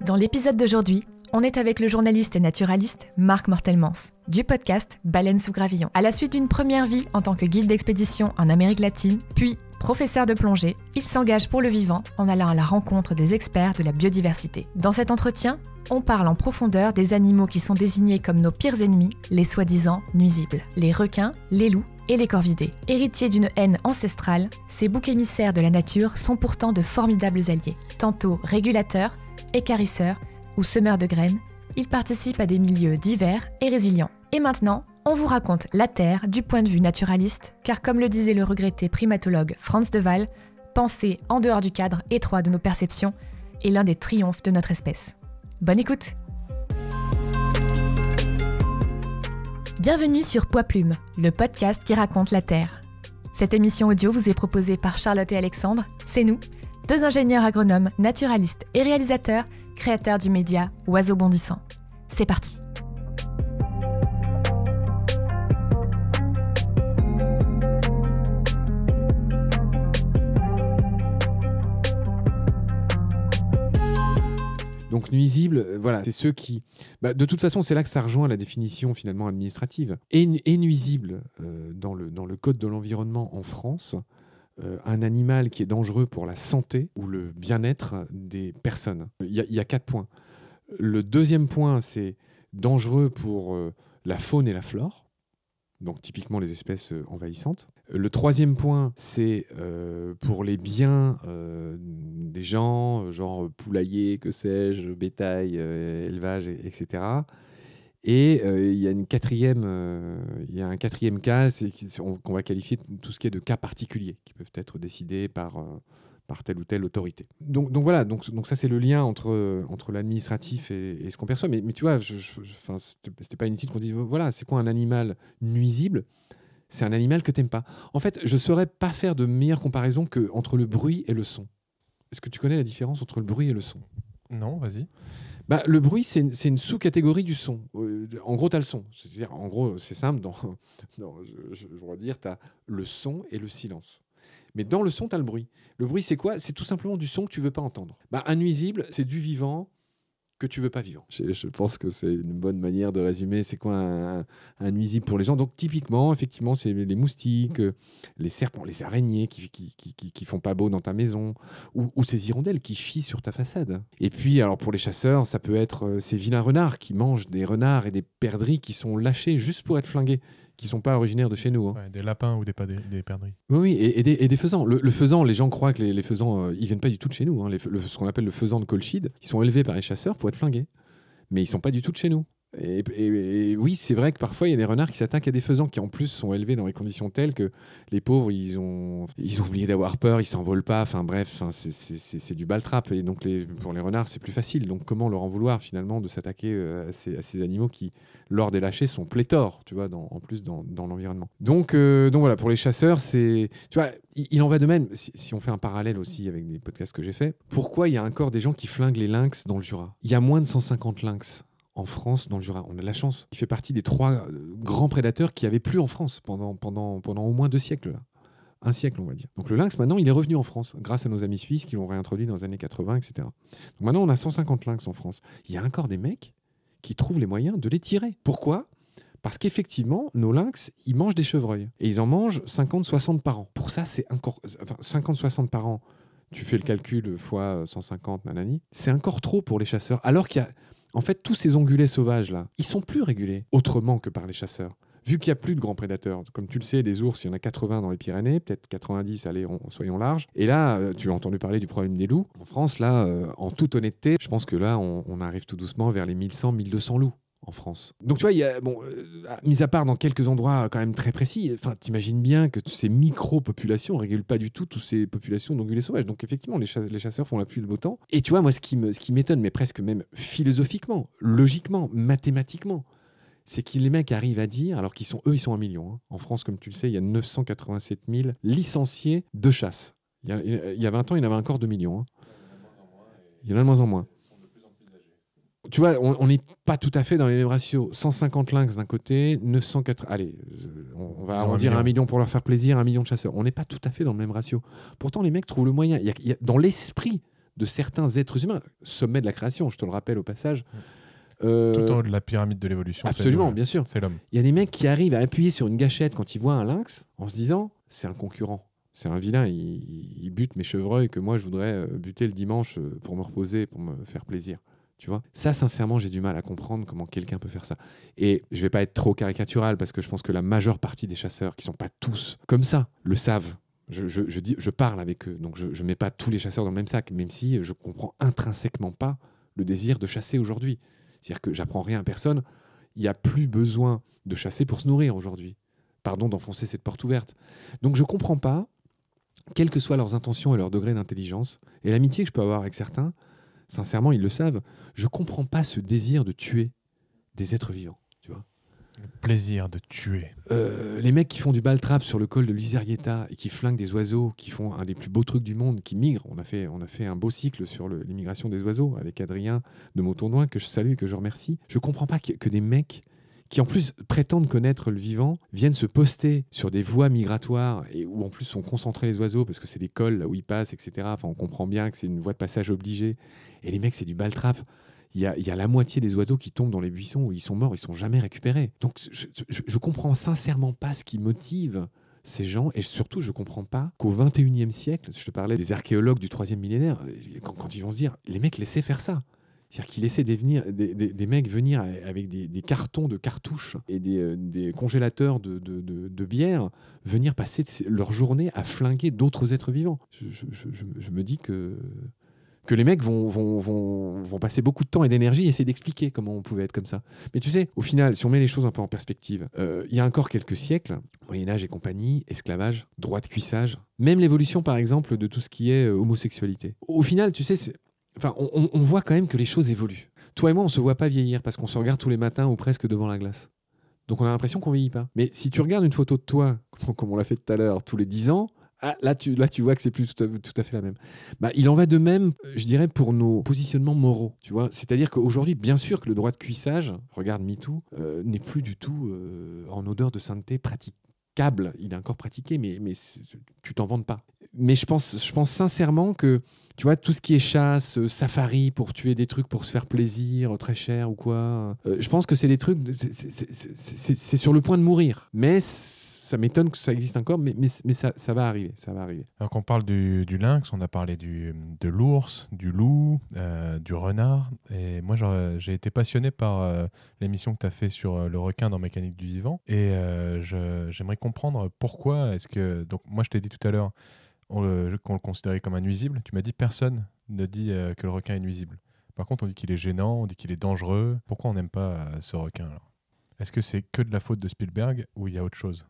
Dans l'épisode d'aujourd'hui, on est avec le journaliste et naturaliste Marc Mortelmans, du podcast Baleines sous gravillon. À la suite d'une première vie en tant que guide d'expédition en Amérique latine, puis professeur de plongée, il s'engage pour le vivant en allant à la rencontre des experts de la biodiversité. Dans cet entretien, on parle en profondeur des animaux qui sont désignés comme nos pires ennemis, les soi-disant nuisibles, les requins, les loups et les corvidés. Héritiers d'une haine ancestrale, ces boucs émissaires de la nature sont pourtant de formidables alliés. Tantôt régulateurs, écarisseurs ou semeurs de graines, ils participent à des milieux divers et résilients. Et maintenant, on vous raconte la Terre du point de vue naturaliste, car comme le disait le regretté primatologue Frans de Waal, penser en dehors du cadre étroit de nos perceptions est l'un des triomphes de notre espèce. Bonne écoute! Bienvenue sur Poids Plume, le podcast qui raconte la Terre. Cette émission audio vous est proposée par Charlotte et Alexandre, c'est nous, deux ingénieurs agronomes, naturalistes et réalisateurs, créateurs du média Oiseaux bondissants. C'est parti! Donc nuisibles, voilà, c'est ceux qui... de toute façon, c'est là que ça rejoint la définition finalement administrative. Et nuisible, dans le Code de l'environnement en France, un animal qui est dangereux pour la santé ou le bien-être des personnes. Il y a 4 points. Le deuxième point, c'est dangereux pour la faune et la flore, donc typiquement les espèces envahissantes. Le troisième point, c'est pour les biens des gens, genre poulailler, que sais-je, bétail, élevage, etc. Et il y a un quatrième cas, qu'on va qualifier tout ce qui est de cas particuliers, qui peuvent être décidés par telle ou telle autorité. Donc voilà, donc ça c'est le lien entre l'administratif et ce qu'on perçoit. Mais tu vois, c'était pas inutile qu'on dise, voilà, c'est quoi un animal nuisible ? C'est un animal que t'aimes pas. En fait, je saurais pas faire de meilleure comparaison qu'entre le bruit et le son. Est-ce que tu connais la différence entre le bruit et le son ? Non, vas-y. Le bruit, c'est une sous-catégorie du son. En gros, tu as le son. C'est-à-dire, en gros, c'est simple. Je vais dire, tu as le son et le silence. Mais dans le son, tu as le bruit. Le bruit, c'est quoi ? C'est tout simplement du son que tu ne veux pas entendre. Un nuisible, c'est du vivant que tu veux pas vivre. Je pense que c'est une bonne manière de résumer c'est quoi un nuisible pour les gens. Donc typiquement, effectivement, c'est les moustiques, les serpents, les araignées qui font pas beau dans ta maison, ou ces hirondelles qui chient sur ta façade. Et puis, alors pour les chasseurs, ça peut être ces vilains renards qui mangent des renards et des perdrix qui sont lâchés juste pour être flingués, qui sont pas originaires de chez nous. Hein. Ouais, des lapins ou des perdrix. Oui, et des faisans. Le faisan, les gens croient que les faisans, ils viennent pas du tout de chez nous. Hein. Ce qu'on appelle le faisan de Colchide, ils sont élevés par les chasseurs pour être flingués. Mais ils sont pas du tout de chez nous. Et oui, c'est vrai que parfois, il y a des renards qui s'attaquent à des faisans qui, en plus, sont élevés dans des conditions telles que les pauvres, ils ont oublié d'avoir peur, ils s'envolent pas. Enfin bref, c'est du baltrap. Et donc, pour les renards, c'est plus facile. Donc, comment leur en vouloir, finalement, de s'attaquer à ces animaux qui, lors des lâchers, sont pléthores, tu vois, en plus, dans l'environnement. Donc voilà, pour les chasseurs, tu vois, il en va de même, si on fait un parallèle aussi avec des podcasts que j'ai faits. Pourquoi il y a encore des gens qui flinguent les lynx dans le Jura ? Il y a moins de 150 lynx en France, dans le Jura. On a de la chance. Il fait partie des 3 grands prédateurs qu'il n'y avait plus en France pendant au moins 2 siècles. Là. 1 siècle, on va dire. Donc le lynx, maintenant, il est revenu en France, grâce à nos amis suisses qui l'ont réintroduit dans les années 80, etc. Donc maintenant, on a 150 lynx en France. Il y a encore des mecs qui trouvent les moyens de les tirer. Pourquoi ? Parce qu'effectivement, nos lynx, ils mangent des chevreuils. Et ils en mangent 50-60 par an. Pour ça, c'est encore... 50-60 par an, tu fais le calcul fois 150, nanani, c'est encore trop pour les chasseurs. Alors qu'il y a... En fait, tous ces ongulés sauvages-là, ils sont plus régulés autrement que par les chasseurs. Vu qu'il n'y a plus de grands prédateurs. Comme tu le sais, des ours, il y en a 80 dans les Pyrénées, peut-être 90, allez, soyons larges. Et là, tu as entendu parler du problème des loups. En France, là, en toute honnêteté, je pense que là, on arrive tout doucement vers les 1100, 1200 loups en France. Donc tu vois, il y a, mis à part dans quelques endroits quand même très précis, t'imagines bien que ces micro-populations ne régulent pas du tout toutes ces populations d'ongulés sauvages. Donc effectivement, les chasseurs font la pluie et le beau temps. Et tu vois, moi, ce qui m'étonne, mais presque même philosophiquement, logiquement, mathématiquement, c'est que les mecs arrivent à dire, alors qu'ils sont 1 million. Hein. En France, comme tu le sais, il y a 987 000 licenciés de chasse. Il y a 20 ans, il y en avait encore 2 millions. Hein. Il y en a de moins en moins. Tu vois, on n'est pas tout à fait dans les mêmes ratios. 150 lynx d'un côté, 980... Allez, on va arrondir à 1 million pour leur faire plaisir, 1 million de chasseurs. On n'est pas tout à fait dans le même ratio. Pourtant, les mecs trouvent le moyen. Il y a, dans l'esprit de certains êtres humains, sommet de la création, je te le rappelle au passage. Tout en haut de la pyramide de l'évolution. Absolument, c'est nous, bien sûr. C'est l'homme. Il y a des mecs qui arrivent à appuyer sur une gâchette quand ils voient un lynx en se disant c'est un concurrent, c'est un vilain, il bute mes chevreuils que moi je voudrais buter le dimanche pour me reposer, pour me faire plaisir. Tu vois, ça, sincèrement, j'ai du mal à comprendre comment quelqu'un peut faire ça. Et je vais pas être trop caricatural parce que je pense que la majeure partie des chasseurs, qui sont pas tous comme ça, le savent. Je parle avec eux, donc je mets pas tous les chasseurs dans le même sac, même si je comprends intrinsèquement pas le désir de chasser aujourd'hui. C'est-à-dire que j'apprends rien à personne. Il n'y a plus besoin de chasser pour se nourrir aujourd'hui. Pardon d'enfoncer cette porte ouverte. Donc je comprends pas, quelles que soient leurs intentions et leur degré d'intelligence, et l'amitié que je peux avoir avec certains, sincèrement, ils le savent, je comprends pas ce désir de tuer des êtres vivants. Tu vois. Le plaisir de tuer. Les mecs qui font du ball-trap sur le col de l'Iserieta et qui flinguent des oiseaux, qui font un des plus beaux trucs du monde, qui migrent. On a fait un beau cycle sur l'immigration des oiseaux avec Adrien de Montaudoin, que je salue et que je remercie. Je comprends pas que des mecs qui en plus prétendent connaître le vivant, viennent se poster sur des voies migratoires et où en plus sont concentrés les oiseaux parce que c'est des cols là où ils passent, etc. Enfin, on comprend bien que c'est une voie de passage obligée. Et les mecs, c'est du ball-trap. Il y a la moitié des oiseaux qui tombent dans les buissons où ils sont morts, ils sont jamais récupérés. Donc, je comprends sincèrement pas ce qui motive ces gens, et surtout, je comprends pas qu'au 21e siècle, je te parlais des archéologues du 3e millénaire, quand ils vont se dire, les mecs laissaient faire ça. C'est-à-dire qu'ils laissaient des mecs venir avec des cartons de cartouches et des congélateurs de bière, venir passer leur journée à flinguer d'autres êtres vivants. Je me dis que les mecs vont passer beaucoup de temps et d'énergie à essayer d'expliquer comment on pouvait être comme ça. Mais tu sais, au final, si on met les choses un peu en perspective, il y a encore quelques siècles, Moyen-Âge et compagnie, esclavage, droit de cuissage, même l'évolution, par exemple, de tout ce qui est homosexualité. Au final, tu sais, on voit quand même que les choses évoluent. Toi et moi, on ne se voit pas vieillir parce qu'on se regarde tous les matins ou presque devant la glace. Donc on a l'impression qu'on ne vieillit pas. Mais si tu regardes une photo de toi, comme on l'a fait tout à l'heure, tous les 10 ans, là, tu vois que c'est plus tout à fait la même. Il en va de même, je dirais, pour nos positionnements moraux. Tu vois, c'est-à-dire qu'aujourd'hui, bien sûr que le droit de cuissage, regarde MeToo, n'est plus du tout en odeur de sainteté praticable. Il est encore pratiqué, mais tu t'en vantes pas. Mais je pense sincèrement que, tu vois, tout ce qui est chasse, safari pour tuer des trucs pour se faire plaisir, très cher ou quoi, je pense que c'est des trucs, c'est sur le point de mourir. Mais ça m'étonne que ça existe encore, mais ça va arriver. Ça va arriver. Alors qu'on parle du lynx, on a parlé de l'ours, du loup, du renard. Et moi, j'ai été passionné par l'émission que tu as fait sur le requin dans Mécanique du vivant. Et j'aimerais comprendre pourquoi est-ce que... Donc moi, je t'ai dit tout à l'heure qu'on le considérait comme un nuisible. Tu m'as dit personne ne dit que le requin est nuisible. Par contre, on dit qu'il est gênant, on dit qu'il est dangereux. Pourquoi on n'aime pas ce requin alors ? Est-ce que c'est que de la faute de Spielberg ou il y a autre chose ?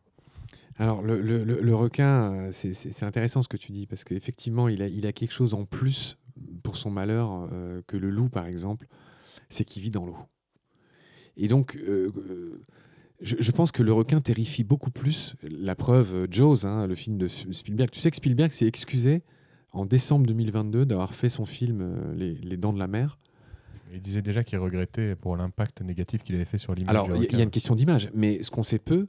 Alors, le requin, c'est intéressant ce que tu dis, parce qu'effectivement, il a quelque chose en plus pour son malheur que le loup, par exemple, c'est qu'il vit dans l'eau. Et donc, je pense que le requin terrifie beaucoup plus. La preuve, Jaws, le film de Spielberg. Tu sais que Spielberg s'est excusé en décembre 2022 d'avoir fait son film Les Dents de la Mer. Il disait déjà qu'il regrettait pour l'impact négatif qu'il avait fait sur l'image Alors, du requin. il y a une question d'image, mais ce qu'on sait peu,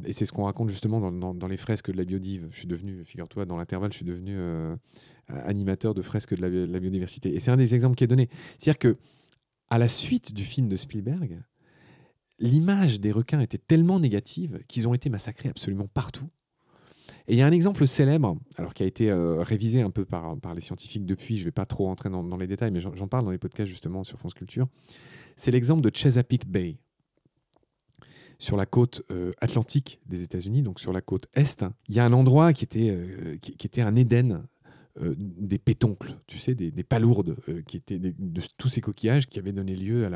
et c'est ce qu'on raconte justement dans les fresques de la biodive. Je suis devenu, figure-toi, dans l'intervalle, je suis devenu animateur de fresques de la biodiversité. Et c'est un des exemples qui est donné. C'est-à-dire que à la suite du film de Spielberg, l'image des requins était tellement négative qu'ils ont été massacrés absolument partout. Et il y a un exemple célèbre, alors qui a été révisé un peu par les scientifiques depuis, je ne vais pas trop rentrer dans les détails, mais j'en parle dans les podcasts justement sur France Culture. C'est l'exemple de Chesapeake Bay, sur la côte atlantique des États-Unis, donc sur la côte est. Il y a un endroit qui était un Éden des pétoncles, tu sais, des palourdes, qui étaient de tous ces coquillages qui avaient donné lieu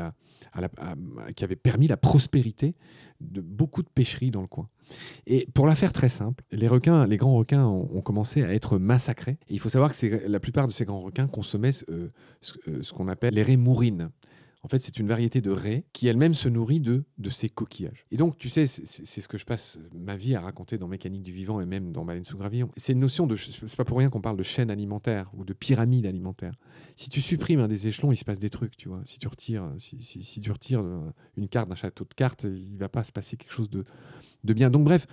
qui avaient permis la prospérité de beaucoup de pêcheries dans le coin. Et pour la faire très simple, les grands requins ont commencé à être massacrés. Et il faut savoir que la plupart de ces grands requins consommaient ce qu'on appelle les raies mourines. En fait, c'est une variété de raie qui elle-même se nourrit de ces coquillages. Et donc, tu sais, c'est ce que je passe ma vie à raconter dans Mécanique du vivant et même dans Baleine sous gravillon. C'est une notion c'est pas pour rien qu'on parle de chaîne alimentaire ou de pyramide alimentaire. Si tu supprimes un des échelons, il se passe des trucs, tu vois. Si tu retires une carte d'un château de cartes, il va pas se passer quelque chose de bien. Donc bref,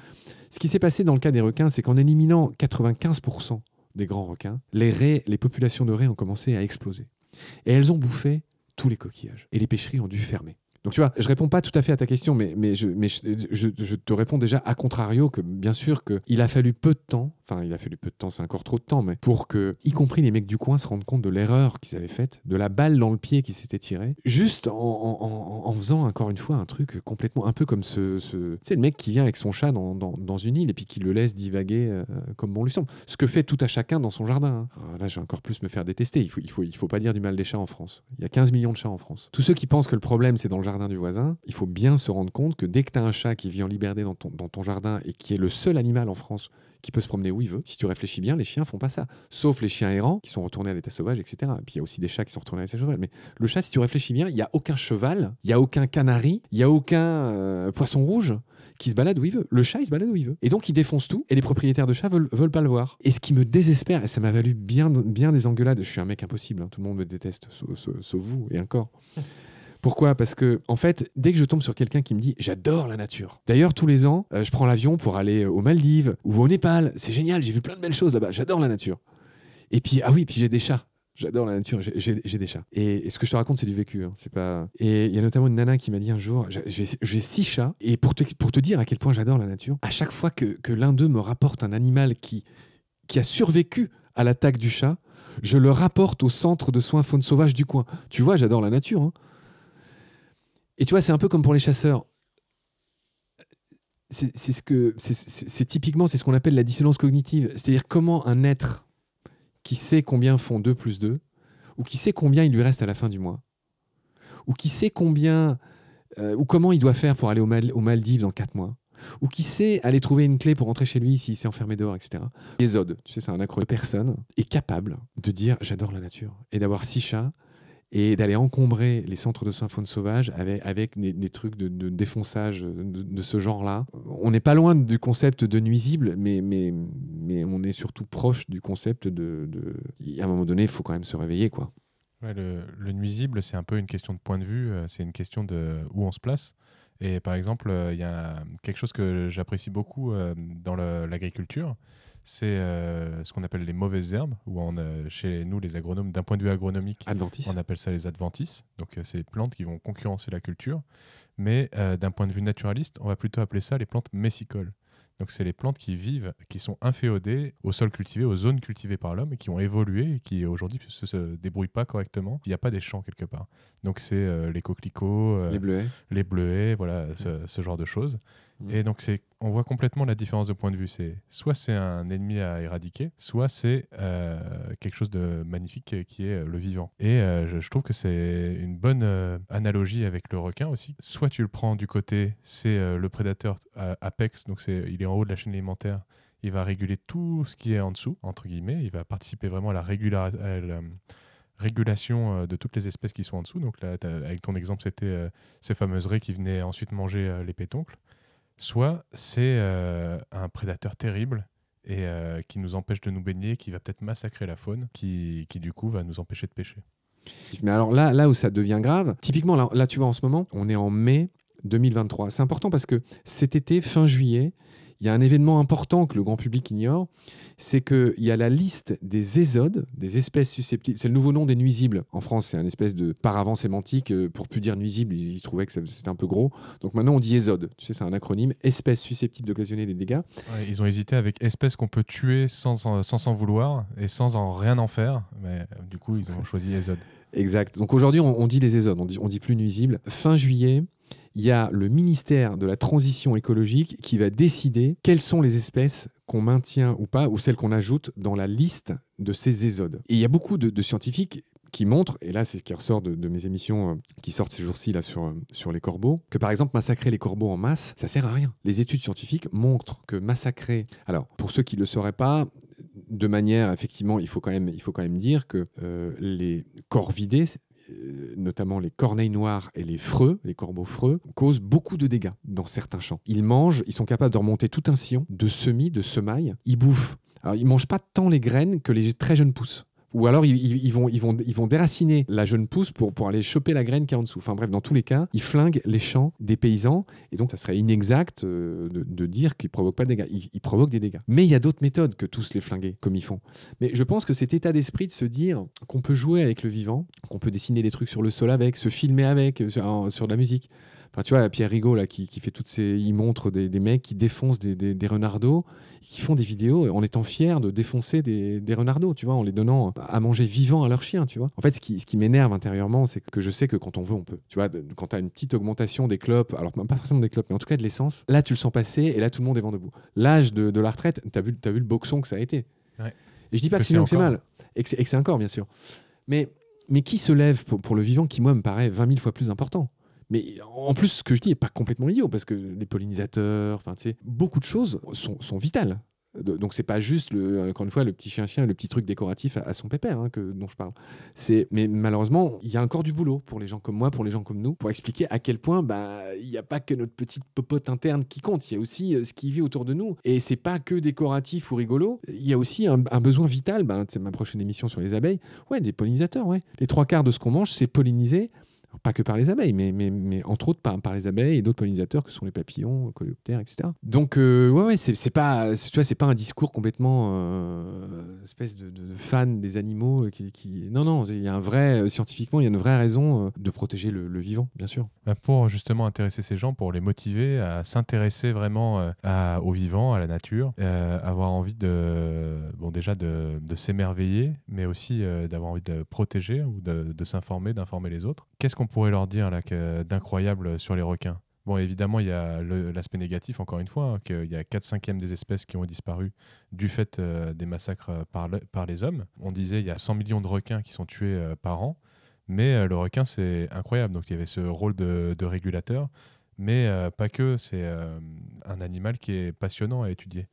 ce qui s'est passé dans le cas des requins, c'est qu'en éliminant 95% des grands requins, les populations de raies ont commencé à exploser. Et elles ont bouffé tous les coquillages. Et les pêcheries ont dû fermer. Donc tu vois, je réponds pas tout à fait à ta question, mais je te réponds déjà à contrario que bien sûr qu'il a fallu peu de temps, c'est encore trop de temps, mais pour que, y compris les mecs du coin, se rendent compte de l'erreur qu'ils avaient faite, de la balle dans le pied qui s'était tirée, juste en faisant encore une fois un truc complètement, un peu comme tu sais, le mec qui vient avec son chat dans une île et puis qui le laisse divaguer comme bon lui semble. Ce que fait tout à chacun dans son jardin. Hein. Alors là, je vais encore plus me faire détester. Il faut pas dire du mal des chats en France. Il y a 15 millions de chats en France. Tous ceux qui pensent que le problème c'est dans le jardin du voisin, il faut bien se rendre compte que dès que tu as un chat qui vit en liberté dans ton jardin et qui est le seul animal en France qui peut se promener où il veut, si tu réfléchis bien, les chiens font pas ça. Sauf les chiens errants qui sont retournés à l'état sauvage, etc. Et puis il y a aussi des chats qui sont retournés à l'état sauvage. Mais le chat, si tu réfléchis bien, il n'y a aucun cheval, il n'y a aucun canari, il n'y a aucun poisson rouge qui se balade où il veut. Le chat, il se balade où il veut. Et donc, il défonce tout et les propriétaires de chats veulent pas le voir. Et ce qui me désespère, et ça m'a valu bien des engueulades, je suis un mec impossible, hein, tout le monde me déteste, sauf vous et encore. Pourquoi ? Parce que, en fait, dès que je tombe sur quelqu'un qui me dit « j'adore la nature ». D'ailleurs, tous les ans, je prends l'avion pour aller aux Maldives ou au Népal. C'est génial, j'ai vu plein de belles choses là-bas. J'adore la nature. Et puis, puis j'ai des chats. J'adore la nature, j'ai des chats. Et ce que je te raconte, c'est du vécu. Hein. C'est pas... Et il y a notamment une nana qui m'a dit un jour, j'ai 6 chats, et pour te dire à quel point j'adore la nature, à chaque fois que l'un d'eux me rapporte un animal qui a survécu à l'attaque du chat, je le rapporte au centre de soins faune sauvage du coin. Tu vois, j'adore la nature. Hein. Et tu vois, c'est un peu comme pour les chasseurs. C'est typiquement, c'est ce qu'on appelle la dissonance cognitive. C'est-à-dire comment un être qui sait combien font 2 plus 2, ou qui sait combien il lui reste à la fin du mois, ou qui sait combien, ou comment il doit faire pour aller aux Maldives dans 4 mois, ou qui sait aller trouver une clé pour rentrer chez lui s'il s'est enfermé dehors, etc. ESOD, tu sais, c'est un acronyme. Personne est capable de dire « j'adore la nature » et d'avoir 6 chats et d'aller encombrer les centres de soins faune sauvage avec des trucs de défonçage de ce genre-là. On n'est pas loin du concept de nuisible, mais on est surtout proche du concept à un moment donné, il faut quand même se réveiller, quoi. Ouais, le nuisible, c'est un peu une question de point de vue, c'est une question de où on se place. Et par exemple, il y a quelque chose que j'apprécie beaucoup dans l'agriculture, c'est ce qu'on appelle les mauvaises herbes, où chez nous, les agronomes, d'un point de vue agronomique, Adventice. On appelle ça les adventices. Donc, c'est les plantes qui vont concurrencer la culture. Mais d'un point de vue naturaliste, on va plutôt appeler ça les plantes messicoles. Donc, c'est les plantes qui vivent, qui sont inféodées au sol cultivé, aux zones cultivées par l'homme, et qui ont évolué et qui aujourd'hui ne se débrouillent pas correctement. Il n'y a pas des champs quelque part. Donc, c'est les coquelicots, les bleuets, voilà, ce genre de choses. Et donc, on voit complètement la différence de point de vue. Soit c'est un ennemi à éradiquer, soit c'est quelque chose de magnifique qui est le vivant. Et je trouve que c'est une bonne analogie avec le requin aussi. Soit tu le prends du côté, c'est le prédateur apex, donc il est en haut de la chaîne alimentaire, il va réguler tout ce qui est en dessous, entre guillemets, il va participer vraiment à la régulation de toutes les espèces qui sont en dessous. Donc là, avec ton exemple, c'était ces fameuses raies qui venaient ensuite manger les pétoncles. Soit c'est un prédateur terrible et qui nous empêche de nous baigner, qui va peut-être massacrer la faune, qui du coup va nous empêcher de pêcher. Mais alors là où ça devient grave, typiquement là tu vois en ce moment, on est en mai 2023. C'est important parce que cet été, fin juillet, il y a un événement important que le grand public ignore, c'est qu'il y a la liste des ésodes, des espèces susceptibles. C'est le nouveau nom des nuisibles. En France, c'est un espèce de paravent sémantique. Pour plus dire nuisible, ils trouvaient que c'était un peu gros. Donc maintenant, on dit ésode. Tu sais, c'est un acronyme. Espèces susceptibles d'occasionner des dégâts. Ouais, ils ont hésité avec espèces qu'on peut tuer sans s'en vouloir et sans rien en faire. Mais du coup, ils ont choisi ésode. Exact. Donc aujourd'hui, on dit les ésodes. On dit plus nuisible. Fin juillet, il y a le ministère de la Transition écologique qui va décider quelles sont les espèces qu'on maintient ou pas, ou celles qu'on ajoute dans la liste de ces ésodes. Et il y a beaucoup de scientifiques qui montrent, et là c'est ce qui ressort de mes émissions qui sortent ces jours-ci là, sur les corbeaux, que par exemple massacrer les corbeaux en masse, ça sert à rien. Les études scientifiques montrent que massacrer... Alors, pour ceux qui ne le sauraient pas, de manière, effectivement, il faut quand même dire que les corvidés, notamment les corneilles noires et les freux, les corbeaux freux, causent beaucoup de dégâts dans certains champs. Ils mangent, ils sont capables de remonter tout un sillon de semis, de semailles. Ils bouffent. Alors, ils ne mangent pas tant les graines que les très jeunes pousses, Ou alors ils vont déraciner la jeune pousse pour aller choper la graine qui est en dessous. Enfin bref, dans tous les cas, ils flinguent les champs des paysans et donc ça serait inexact de dire qu'ils provoquent pas de dégâts. Ils provoquent des dégâts. Mais il y a d'autres méthodes que tous les flinguer comme ils font. Mais je pense que cet état d'esprit de se dire qu'on peut jouer avec le vivant, qu'on peut dessiner des trucs sur le sol avec, se filmer avec, sur de la musique. Enfin, tu vois, Pierre Rigaud, là, qui fait toutes ces... Il montre des mecs qui défoncent des renardeaux, qui font des vidéos en étant fiers de défoncer des renardeaux, tu vois, en les donnant à manger vivant à leurs chiens, tu vois. En fait, ce qui m'énerve intérieurement, c'est que je sais que quand on veut, on peut. Tu vois, quand tu as une petite augmentation des clopes, alors pas forcément des clopes, mais en tout cas de l'essence, là, tu le sens passer et là, tout le monde est vent debout. L'âge de la retraite, t'as vu le boxon que ça a été. Ouais. Et je dis pas que c'est bien ou que c'est mal, et que c'est un corps, bien sûr. Mais qui se lève pour le vivant qui, moi, me paraît 20 000 fois plus important. Mais en plus, ce que je dis n'est pas complètement idiot, parce que les pollinisateurs, beaucoup de choses sont vitales. Donc, c'est pas juste, encore une fois, le petit chien-chien, le petit truc décoratif à son pépère dont je parle. Mais malheureusement, il y a encore du boulot pour les gens comme moi, pour les gens comme nous, pour expliquer à quel point il n'y a pas que notre petite popote interne qui compte. Il y a aussi ce qui vit autour de nous. Et c'est pas que décoratif ou rigolo. Il y a aussi un besoin vital. C'est ma prochaine émission sur les abeilles. Ouais, des pollinisateurs, ouais. Les 3/4 de ce qu'on mange, c'est pollinisé. Pas que par les abeilles, mais entre autres par les abeilles et d'autres pollinisateurs que sont les papillons, coléoptères, etc. Donc, c'est pas un discours complètement espèce de fan des animaux qui... Non, il y a un vrai, scientifiquement, il y a une vraie raison de protéger le vivant, bien sûr. Pour justement intéresser ces gens, pour les motiver à s'intéresser vraiment au vivant, à la nature, avoir envie déjà de s'émerveiller, mais aussi d'avoir envie de protéger ou de s'informer, d'informer les autres. Qu'est-ce qu'on pourrait leur dire là, d'incroyable sur les requins? Bon, évidemment, il y a l'aspect négatif, encore une fois, qu'il y a 4/5 des espèces qui ont disparu du fait des massacres par les hommes. On disait il y a 100 millions de requins qui sont tués par an, mais le requin, c'est incroyable. Donc, il y avait ce rôle de régulateur, mais pas que. C'est un animal qui est passionnant à étudier.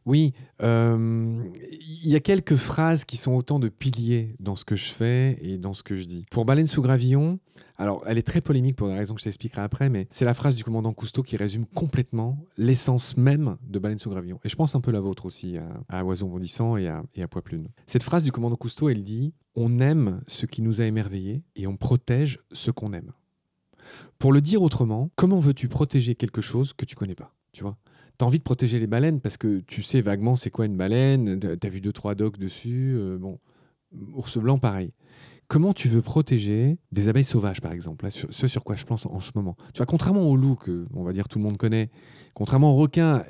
Oui, il y a quelques phrases qui sont autant de piliers dans ce que je fais et dans ce que je dis. Pour Baleine sous gravillon, alors elle est très polémique pour des raisons que je t'expliquerai après, mais c'est la phrase du commandant Cousteau qui résume complètement l'essence même de Baleine sous gravillon. Et je pense un peu la vôtre aussi, à Oiseau bondissant et à Poids-Plume. Cette phrase du commandant Cousteau, elle dit « On aime ce qui nous a émerveillés et on protège ce qu'on aime ». Pour le dire autrement, comment veux-tu protéger quelque chose que tu connais pas, tu vois ? T'as envie de protéger les baleines parce que tu sais vaguement c'est quoi une baleine, t'as vu 2-3 docs dessus, ours blanc pareil. Comment tu veux protéger des abeilles sauvages par exemple, là, ce sur quoi je pense en ce moment. Tu vois, contrairement au loup que on va dire tout le monde connaît, contrairement au requin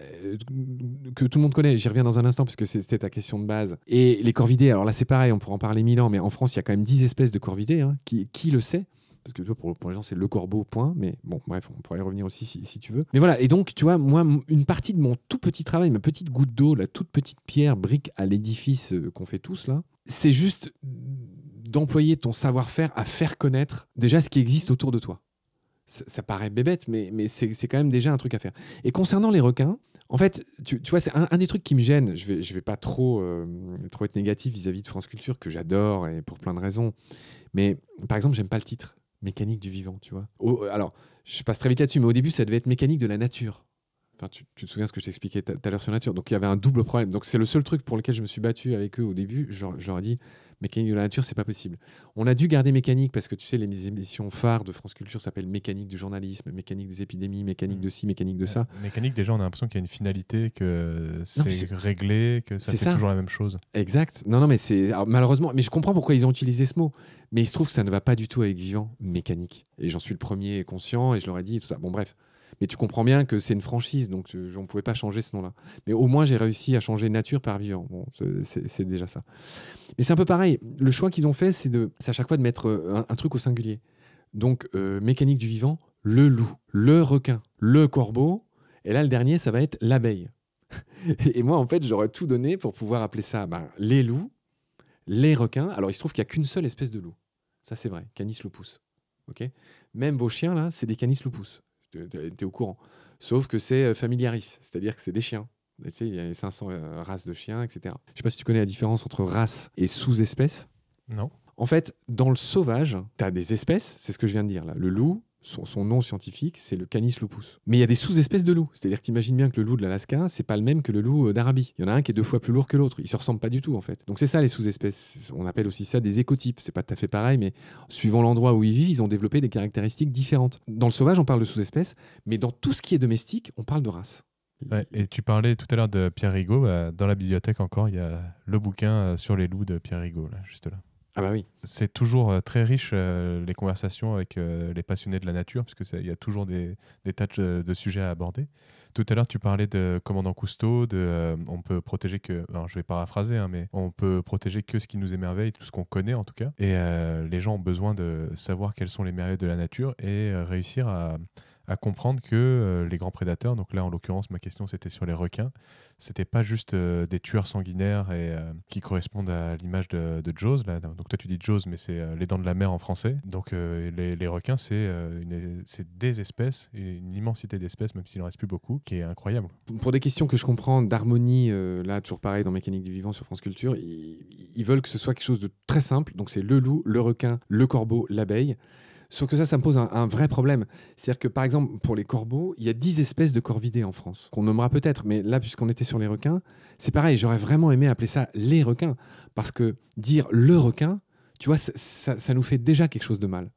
que tout le monde connaît, j'y reviens dans un instant parce que c'était ta question de base. Et les corvidés, alors là c'est pareil, on pourra en parler 1000 ans, mais en France il y a quand même 10 espèces de corvidés, qui le sait? Parce que pour les gens, c'est le corbeau, point. Mais bon, bref, on pourrait y revenir aussi si tu veux. Mais voilà, et donc, tu vois, moi, une partie de mon tout petit travail, ma petite goutte d'eau, la toute petite pierre, brique à l'édifice qu'on fait tous là, c'est juste d'employer ton savoir-faire à faire connaître déjà ce qui existe autour de toi. Ça paraît bébête, mais c'est quand même déjà un truc à faire. Et concernant les requins, en fait, tu vois, c'est un des trucs qui me gêne. Je vais pas trop être négatif vis-à-vis de France Culture, que j'adore, et pour plein de raisons. Mais, par exemple, j'aime pas le titre. Mécanique du vivant, tu vois. Alors, je passe très vite là-dessus, mais au début, ça devait être mécanique de la nature. Enfin, tu te souviens ce que je t'expliquais tout à l'heure sur la nature. Donc, il y avait un double problème. Donc, c'est le seul truc pour lequel je me suis battu avec eux au début. Je leur ai dit, mécanique de la nature, c'est pas possible. On a dû garder mécanique parce que, tu sais, les émissions phares de France Culture s'appellent mécanique du journalisme, mécanique des épidémies, mécanique de ci, mécanique de ça. Mécanique, déjà, on a l'impression qu'il y a une finalité, que c'est réglé, que ça fait toujours la même chose. Exact. Non, mais c'est... Alors, malheureusement, mais je comprends pourquoi ils ont utilisé ce mot. Mais il se trouve que ça ne va pas du tout avec vivant, mécanique. Et j'en suis le premier conscient et je leur ai dit tout ça. Bon, bref. Mais tu comprends bien que c'est une franchise, donc on ne pouvait pas changer ce nom-là. Mais au moins, j'ai réussi à changer nature par vivant. Bon, c'est déjà ça. Mais c'est un peu pareil. Le choix qu'ils ont fait, c'est à chaque fois de mettre un truc au singulier. Donc, mécanique du vivant, le loup, le requin, le corbeau. Et là, le dernier, ça va être l'abeille. Et moi, en fait, j'aurais tout donné pour pouvoir appeler ça les loups, les requins. Alors, il se trouve qu'il n'y a qu'une seule espèce de loup. Ça, c'est vrai. Canis lupus. Okay, même vos chiens, là, c'est des Canis lupus. T'es au courant. Sauf que c'est familiaris, c'est-à-dire que c'est des chiens. Tu sais, il y a 500 races de chiens, etc. Je ne sais pas si tu connais la différence entre race et sous-espèce. Non. En fait, dans le sauvage, tu as des espèces, c'est ce que je viens de dire là. Le loup, son nom scientifique, c'est le Canis lupus. Mais il y a des sous-espèces de loups. C'est-à-dire que t'imagines bien que le loup de l'Alaska, c'est pas le même que le loup d'Arabie. Il y en a un qui est 2 fois plus lourd que l'autre. Ils se ressemblent pas du tout, en fait. Donc c'est ça, les sous-espèces. On appelle aussi ça des écotypes. C'est pas tout à fait pareil, mais suivant l'endroit où ils vivent, ils ont développé des caractéristiques différentes. Dans le sauvage, on parle de sous-espèces, mais dans tout ce qui est domestique, on parle de race. Ouais, et tu parlais tout à l'heure de Pierre Rigaud. Dans la bibliothèque encore, il y a le bouquin sur les loups de Pierre Rigaud, là, juste là. Ah bah oui. C'est toujours très riche, les conversations avec les passionnés de la nature, parce qu'il y a toujours des tas de sujets à aborder. Tout à l'heure, tu parlais de commandant Cousteau, on peut protéger que, alors, je vais paraphraser, hein, mais on peut protéger que ce qui nous émerveille, tout ce qu'on connaît en tout cas. Et les gens ont besoin de savoir quelles sont les merveilles de la nature et réussir à comprendre que les grands prédateurs, donc là en l'occurrence ma question c'était sur les requins, c'était pas juste des tueurs sanguinaires et qui correspondent à l'image de Jaws. Là. Donc toi tu dis Jaws mais c'est les dents de la mer en français. Donc les requins c'est des espèces, une immensité d'espèces même s'il en reste plus beaucoup, qui est incroyable. Pour des questions que je comprends d'harmonie, là toujours pareil dans Mécanique du vivant sur France Culture, ils veulent que ce soit quelque chose de très simple. Donc c'est le loup, le requin, le corbeau, l'abeille. Sauf que ça me pose un vrai problème. C'est-à-dire que, par exemple, pour les corbeaux, il y a 10 espèces de corvidés en France, qu'on nommera peut-être, mais là, puisqu'on était sur les requins, c'est pareil, j'aurais vraiment aimé appeler ça les requins, parce que dire le requin, tu vois, ça nous fait déjà quelque chose de mal.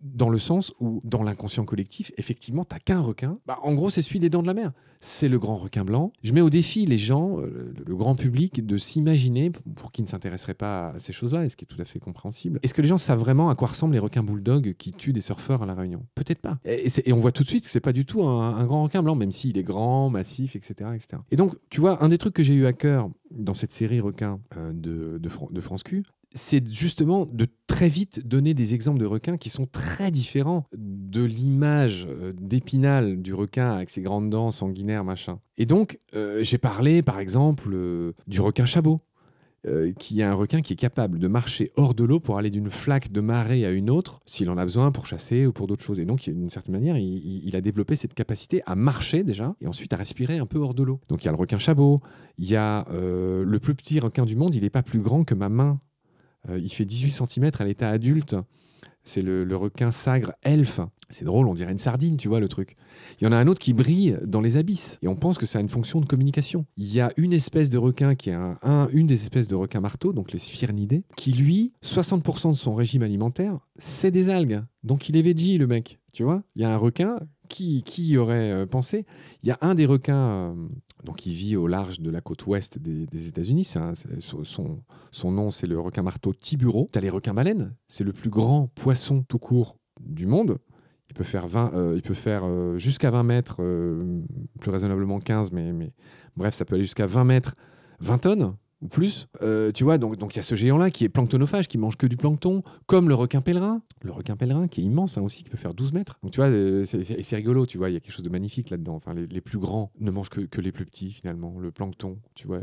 Dans le sens où, dans l'inconscient collectif, effectivement, t'as qu'un requin. Bah, en gros, c'est celui des dents de la mer. C'est le grand requin blanc. Je mets au défi les gens, le grand public, de s'imaginer, pour qui ne s'intéresserait pas à ces choses-là, et ce qui est tout à fait compréhensible. Est-ce que les gens savent vraiment à quoi ressemblent les requins bulldogs qui tuent des surfeurs à La Réunion? Peut-être pas. Et on voit tout de suite que c'est pas du tout un grand requin blanc, même s'il est grand, massif, etc., etc. Et donc, tu vois, un des trucs que j'ai eu à cœur dans cette série requins de France Q, c'est justement de très vite donner des exemples de requins qui sont très différents de l'image d'Épinal du requin avec ses grandes dents sanguinaires, machin. Et donc, j'ai parlé, par exemple, du requin chabot, qui est un requin qui est capable de marcher hors de l'eau pour aller d'une flaque de marée à une autre, s'il en a besoin pour chasser ou pour d'autres choses. Et donc, d'une certaine manière, il a développé cette capacité à marcher déjà, et ensuite à respirer un peu hors de l'eau. Donc, il y a le requin chabot, il y a le plus petit requin du monde, il n'est pas plus grand que ma main. Il fait 18 cm à l'état adulte. C'est le requin sagre elfe. C'est drôle, on dirait une sardine, tu vois le truc. Il y en a un autre qui brille dans les abysses. Et on pense que ça a une fonction de communication. Il y a une espèce de requin qui est une des espèces de requins marteaux, donc les sphyrnidés, qui lui, 60% de son régime alimentaire, c'est des algues. Donc il est veggie, le mec. Tu vois, il y a un requin qui y aurait pensé. Il y a un des requins, donc il vit au large de la côte ouest des États-Unis. Son nom, c'est le requin marteau Tiburo. Tu as les requins baleines. C'est le plus grand poisson tout court du monde. Il peut faire jusqu'à 20 mètres, plus raisonnablement 15, mais bref, ça peut aller jusqu'à 20 mètres, 20 tonnes ou plus. Tu vois, donc il y a ce géant-là qui est planctonophage, qui mange que du plancton, comme le requin pèlerin. Le requin pèlerin qui est immense aussi, qui peut faire 12 mètres. Donc tu vois, c'est rigolo, tu vois, il y a quelque chose de magnifique là-dedans. Enfin, les plus grands ne mangent que les plus petits, finalement, le plancton, tu vois.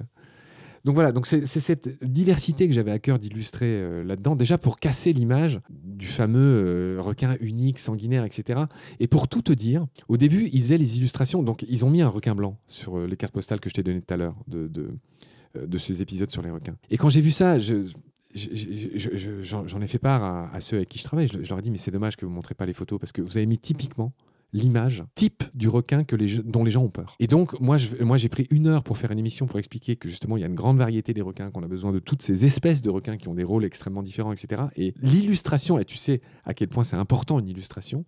Donc voilà, donc c'est cette diversité que j'avais à cœur d'illustrer là-dedans, déjà pour casser l'image du fameux requin unique, sanguinaire, etc. Et pour tout te dire, au début, ils faisaient les illustrations, donc ils ont mis un requin blanc sur les cartes postales que je t'ai données tout à l'heure de ces épisodes sur les requins. Et quand j'ai vu ça, j'en ai fait part à ceux avec qui je travaille. Je leur ai dit, mais c'est dommage que vous ne montrez pas les photos, parce que vous avez mis typiquement l'image type du requin dont les gens ont peur. Et donc, moi, j'ai pris 1 heure pour faire une émission pour expliquer que justement, il y a une grande variété des requins, qu'on a besoin de toutes ces espèces de requins qui ont des rôles extrêmement différents, etc. Et l'illustration, et tu sais à quel point c'est important une illustration,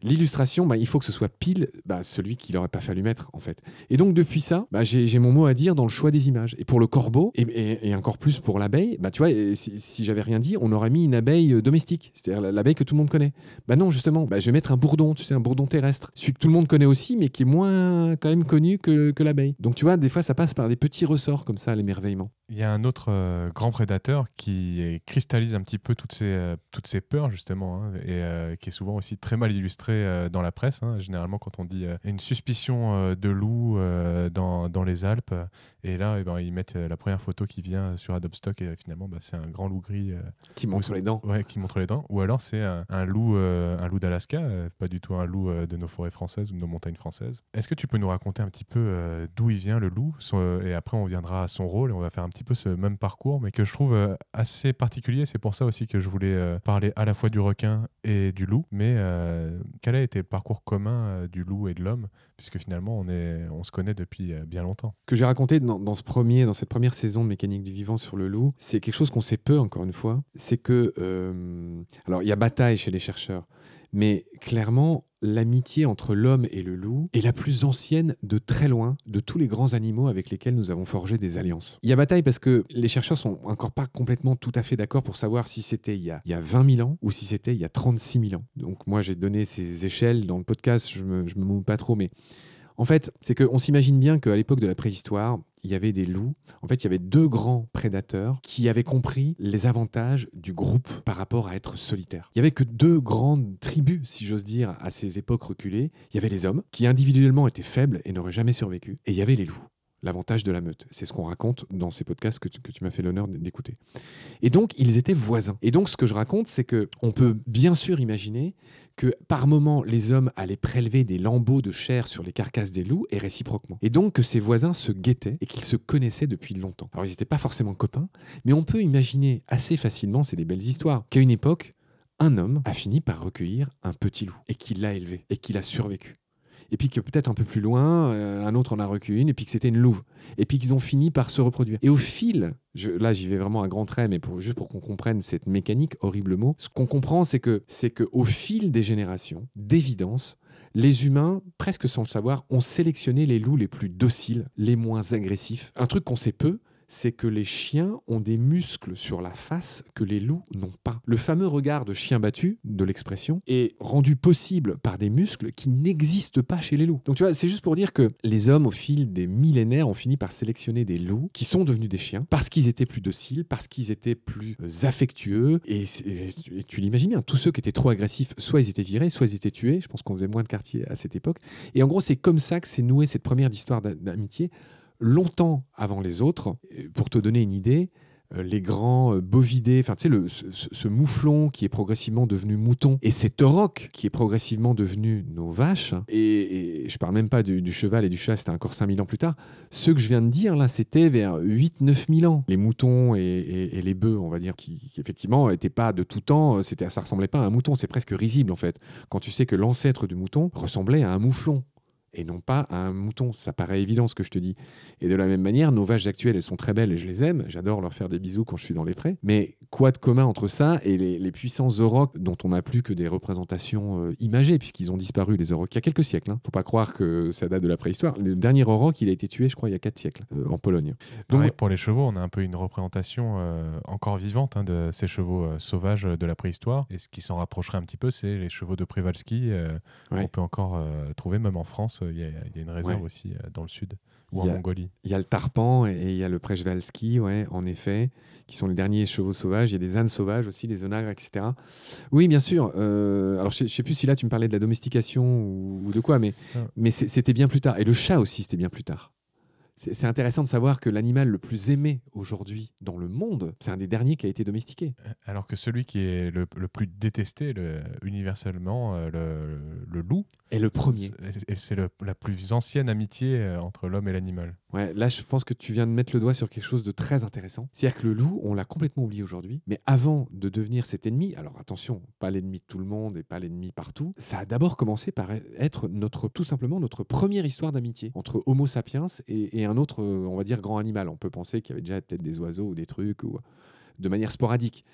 l'illustration, il faut que ce soit pile celui qu'il n'aurait pas fallu mettre, en fait. Et donc, depuis ça, j'ai mon mot à dire dans le choix des images. Et pour le corbeau, et encore plus pour l'abeille, tu vois, si j'avais rien dit, on aurait mis une abeille domestique, c'est-à-dire l'abeille que tout le monde connaît. Non, justement, je vais mettre un bourdon, tu sais, un bourdon terrestre. Celui que tout le monde connaît aussi, mais qui est moins quand même connu que l'abeille. Donc, tu vois, des fois, ça passe par des petits ressorts comme ça, l'émerveillement. Il y a un autre grand prédateur qui cristallise un petit peu toutes ces peurs, justement, hein, et qui est souvent aussi très mal illustré dans la presse. Hein. Généralement, quand on dit une suspicion de loup dans les Alpes, et là, ils mettent la première photo qui vient sur Adobe Stock, et finalement, c'est un grand loup gris. Qui montre les dents. Ouais, qui montre les dents. Ou alors, c'est un loup d'Alaska, pas du tout un loup de nos forêts françaises ou de nos montagnes françaises. Est-ce que tu peux nous raconter un petit peu d'où il vient, le loup, et après, on viendra à son rôle, et on va faire un petit peu ce même parcours, mais que je trouve assez particulier. C'est pour ça aussi que je voulais parler à la fois du requin et du loup, mais quel a été le parcours commun du loup et de l'homme, puisque finalement on se connaît depuis bien longtemps. Ce que j'ai raconté dans cette première saison de Mécanique du vivant sur le loup, c'est quelque chose qu'on sait peu, encore une fois. C'est que, alors il y a bataille chez les chercheurs, mais clairement, l'amitié entre l'homme et le loup est la plus ancienne de très loin de tous les grands animaux avec lesquels nous avons forgé des alliances. Il y a bataille parce que les chercheurs sont encore pas complètement tout à fait d'accord pour savoir si c'était il y a 20 000 ans ou si c'était il y a 36 000 ans. Donc moi, j'ai donné ces échelles dans le podcast, je me mouille pas trop, mais en fait, c'est qu'on s'imagine bien qu'à l'époque de la préhistoire, il y avait des loups. En fait, il y avait 2 grands prédateurs qui avaient compris les avantages du groupe par rapport à être solitaire. Il n'y avait que 2 grandes tribus, si j'ose dire, à ces époques reculées. Il y avait les hommes, qui individuellement étaient faibles et n'auraient jamais survécu. Et il y avait les loups. L'avantage de la meute. C'est ce qu'on raconte dans ces podcasts que tu m'as fait l'honneur d'écouter. Et donc, ils étaient voisins. Et donc, ce que je raconte, c'est qu'on peut bien sûr imaginer que par moment, les hommes allaient prélever des lambeaux de chair sur les carcasses des loups et réciproquement. Et donc que ces voisins se guettaient et qu'ils se connaissaient depuis longtemps. Alors, ils n'étaient pas forcément copains, mais on peut imaginer assez facilement, c'est des belles histoires, qu'à une époque, un homme a fini par recueillir un petit loup et qu'il l'a élevé et qu'il a survécu. Et puis que peut-être un peu plus loin, un autre en a recueilli une, et puis que c'était une louve. Et puis qu'ils ont fini par se reproduire. Et au fil, là j'y vais vraiment à grands traits, mais juste pour qu'on comprenne cette mécanique, horrible mot, ce qu'on comprend, c'est que au fil des générations, d'évidence, les humains, presque sans le savoir, ont sélectionné les loups les plus dociles, les moins agressifs. Un truc qu'on sait peu, c'est que les chiens ont des muscles sur la face que les loups n'ont pas. Le fameux regard de chien battu, de l'expression, est rendu possible par des muscles qui n'existent pas chez les loups. Donc tu vois, c'est juste pour dire que les hommes, au fil des millénaires, ont fini par sélectionner des loups qui sont devenus des chiens parce qu'ils étaient plus dociles, parce qu'ils étaient plus affectueux. Et tu l'imagines bien, tous ceux qui étaient trop agressifs, soit ils étaient virés, soit ils étaient tués. Je pense qu'on faisait moins de quartiers à cette époque. Et en gros, c'est comme ça que s'est nouée cette première histoire d'amitié, longtemps avant les autres. Pour te donner une idée, les grands bovidés, enfin tu sais, ce mouflon qui est progressivement devenu mouton, et cet auroch qui est progressivement devenu nos vaches, et je parle même pas du cheval et du chat, c'était encore 5000 ans plus tard, ceux que je viens de dire là, c'était vers 8-9 000 ans. Les moutons et les bœufs, on va dire, qui effectivement n'étaient pas de tout temps, ça ressemblait pas à un mouton, c'est presque risible en fait, quand tu sais que l'ancêtre du mouton ressemblait à un mouflon et non pas à un mouton. Ça paraît évident ce que je te dis. Et de la même manière, nos vaches actuelles, elles sont très belles et je les aime. J'adore leur faire des bisous quand je suis dans les prés. Mais quoi de commun entre ça et les puissants aurochs dont on n'a plus que des représentations imagées, puisqu'ils ont disparu, les aurochs, il y a quelques siècles. Faut pas croire que ça date de la préhistoire. Le dernier auroch, il a été tué, je crois, il y a 4 siècles, en Pologne. Pareil, pour les chevaux, on a un peu une représentation encore vivante de ces chevaux sauvages de la préhistoire. Et ce qui s'en rapprocherait un petit peu, c'est les chevaux de Przewalski qu'on peut encore trouver, même en France. Il y a une réserve aussi dans le sud ou en Mongolie. Il y a le Tarpan et il y a le Przewalski, en effet, qui sont les derniers chevaux sauvages. Il y a des ânes sauvages aussi, des onagres, etc. Oui, bien sûr. Alors, je ne sais plus si là, tu me parlais de la domestication ou de quoi, mais c'était bien plus tard. Et le chat aussi, c'était bien plus tard. C'est intéressant de savoir que l'animal le plus aimé aujourd'hui dans le monde, c'est un des derniers qui a été domestiqué. Alors que celui qui est le plus détesté universellement, le loup, est le premier. C'est la plus ancienne amitié entre l'homme et l'animal. Ouais, là, je pense que tu viens de mettre le doigt sur quelque chose de très intéressant. C'est-à-dire que le loup, on l'a complètement oublié aujourd'hui, mais avant de devenir cet ennemi, alors attention, pas l'ennemi de tout le monde et pas l'ennemi partout, ça a d'abord commencé par être tout simplement notre première histoire d'amitié entre Homo sapiens et un autre, on va dire, grand animal. On peut penser qu'il y avait déjà peut-être des oiseaux ou des trucs, ou de manière sporadique.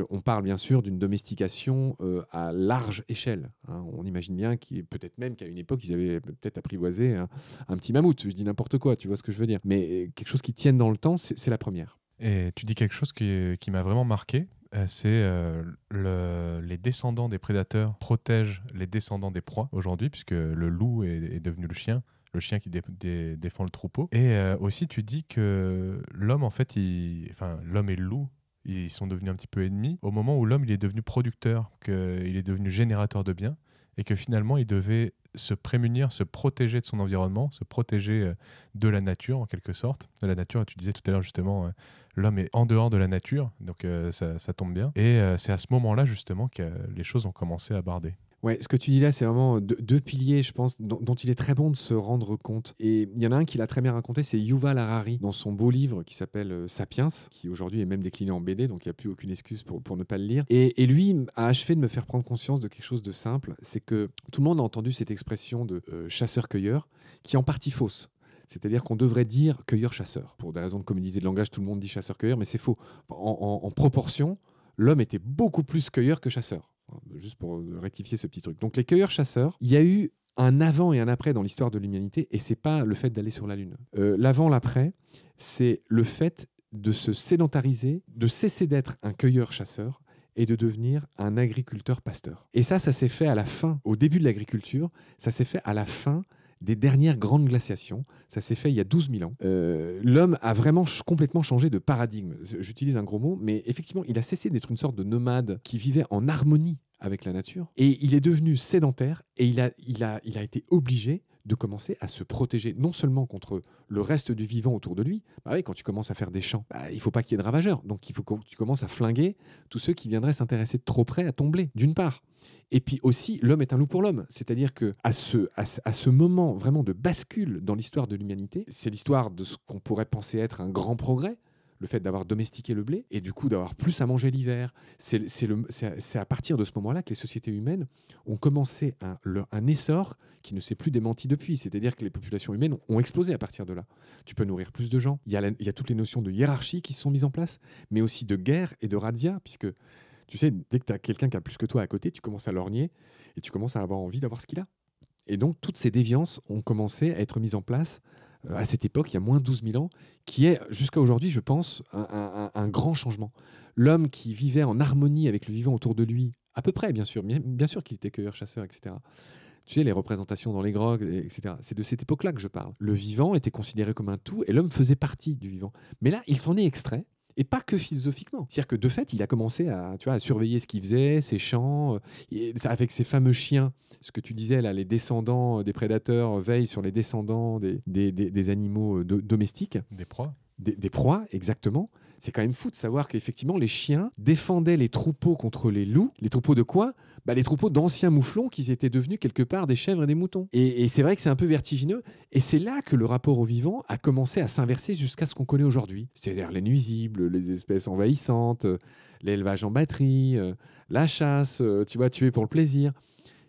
On parle bien sûr d'une domestication à large échelle. On imagine bien peut-être même qu'à une époque, ils avaient peut-être apprivoisé un petit mammouth. Je dis n'importe quoi, tu vois ce que je veux dire. Mais quelque chose qui tienne dans le temps, c'est la première. Et tu dis quelque chose qui m'a vraiment marqué. C'est les descendants des prédateurs protègent les descendants des proies aujourd'hui, puisque le loup est devenu le chien qui défend le troupeau. Et aussi, tu dis que l'homme, en fait, l'homme et le loup, ils sont devenus un petit peu ennemis au moment où l'homme il est devenu producteur, qu'il est devenu générateur de biens, et que finalement, il devait se prémunir, se protéger de son environnement, se protéger de la nature, en quelque sorte. La nature, tu disais tout à l'heure, justement, l'homme est en dehors de la nature, donc ça tombe bien. Et c'est à ce moment-là, justement, que les choses ont commencé à barder. Ouais, ce que tu dis là, c'est vraiment deux piliers, je pense, dont il est très bon de se rendre compte. Et il y en a un qui l'a très bien raconté, c'est Yuval Harari, dans son beau livre qui s'appelle Sapiens, qui aujourd'hui est même décliné en BD, donc il n'y a plus aucune excuse pour ne pas le lire. Et lui a achevé de me faire prendre conscience de quelque chose de simple, c'est que tout le monde a entendu cette expression de chasseur-cueilleur, qui est en partie fausse. C'est-à-dire qu'on devrait dire cueilleur-chasseur. Pour des raisons de commodité de langage, tout le monde dit chasseur-cueilleur, mais c'est faux. En proportion, l'homme était beaucoup plus cueilleur que chasseur. Juste pour rectifier ce petit truc. Donc les cueilleurs-chasseurs, il y a eu un avant et un après dans l'histoire de l'humanité, et c'est pas le fait d'aller sur la Lune. L'avant, l'après, c'est le fait de se sédentariser, de cesser d'être un cueilleur-chasseur et de devenir un agriculteur-pasteur. Et ça s'est fait à la fin, au début de l'agriculture, ça s'est fait à la fin des dernières grandes glaciations. Ça s'est fait il y a 12 000 ans. L'homme a vraiment complètement changé de paradigme. J'utilise un gros mot, mais effectivement, il a cessé d'être une sorte de nomade qui vivait en harmonie avec la nature. Et il est devenu sédentaire et il a été obligé de commencer à se protéger, non seulement contre le reste du vivant autour de lui. Bah oui, quand tu commences à faire des champs, il ne faut pas qu'il y ait de ravageurs. Donc il faut que tu commences à flinguer tous ceux qui viendraient s'intéresser de trop près à ton blé, d'une part. Et puis aussi, l'homme est un loup pour l'homme. C'est-à-dire qu'à ce moment vraiment de bascule dans l'histoire de l'humanité, c'est l'histoire de ce qu'on pourrait penser être un grand progrès, le fait d'avoir domestiqué le blé et du coup d'avoir plus à manger l'hiver. C'est à partir de ce moment-là que les sociétés humaines ont commencé un essor qui ne s'est plus démenti depuis. C'est-à-dire que les populations humaines ont explosé à partir de là. Tu peux nourrir plus de gens. Il y a toutes les notions de hiérarchie qui se sont mises en place, mais aussi de guerre et de razzia, puisque tu sais, dès que tu as quelqu'un qui a plus que toi à côté, tu commences à lorgner et tu commences à avoir envie d'avoir ce qu'il a. Et donc, toutes ces déviances ont commencé à être mises en place à cette époque, il y a moins de 12 000 ans, qui est, jusqu'à aujourd'hui, je pense, un grand changement. L'homme qui vivait en harmonie avec le vivant autour de lui, à peu près, bien sûr qu'il était cueilleur-chasseur, etc. Tu sais, les représentations dans les grottes, etc. C'est de cette époque-là que je parle. Le vivant était considéré comme un tout et l'homme faisait partie du vivant. Mais là, il s'en est extrait. Et pas que philosophiquement. C'est-à-dire que de fait, il a commencé à surveiller ce qu'il faisait, ses champs, avec ses fameux chiens. Ce que tu disais là, les descendants des prédateurs veillent sur les descendants des animaux domestiques. Des proies. Des proies, exactement. C'est quand même fou de savoir qu'effectivement, les chiens défendaient les troupeaux contre les loups. Les troupeaux de quoi ? Les troupeaux d'anciens mouflons qui étaient devenus quelque part des chèvres et des moutons. Et c'est vrai que c'est un peu vertigineux. Et c'est là que le rapport au vivant a commencé à s'inverser jusqu'à ce qu'on connaît aujourd'hui. C'est-à-dire les nuisibles, les espèces envahissantes, l'élevage en batterie, la chasse, tuer pour le plaisir.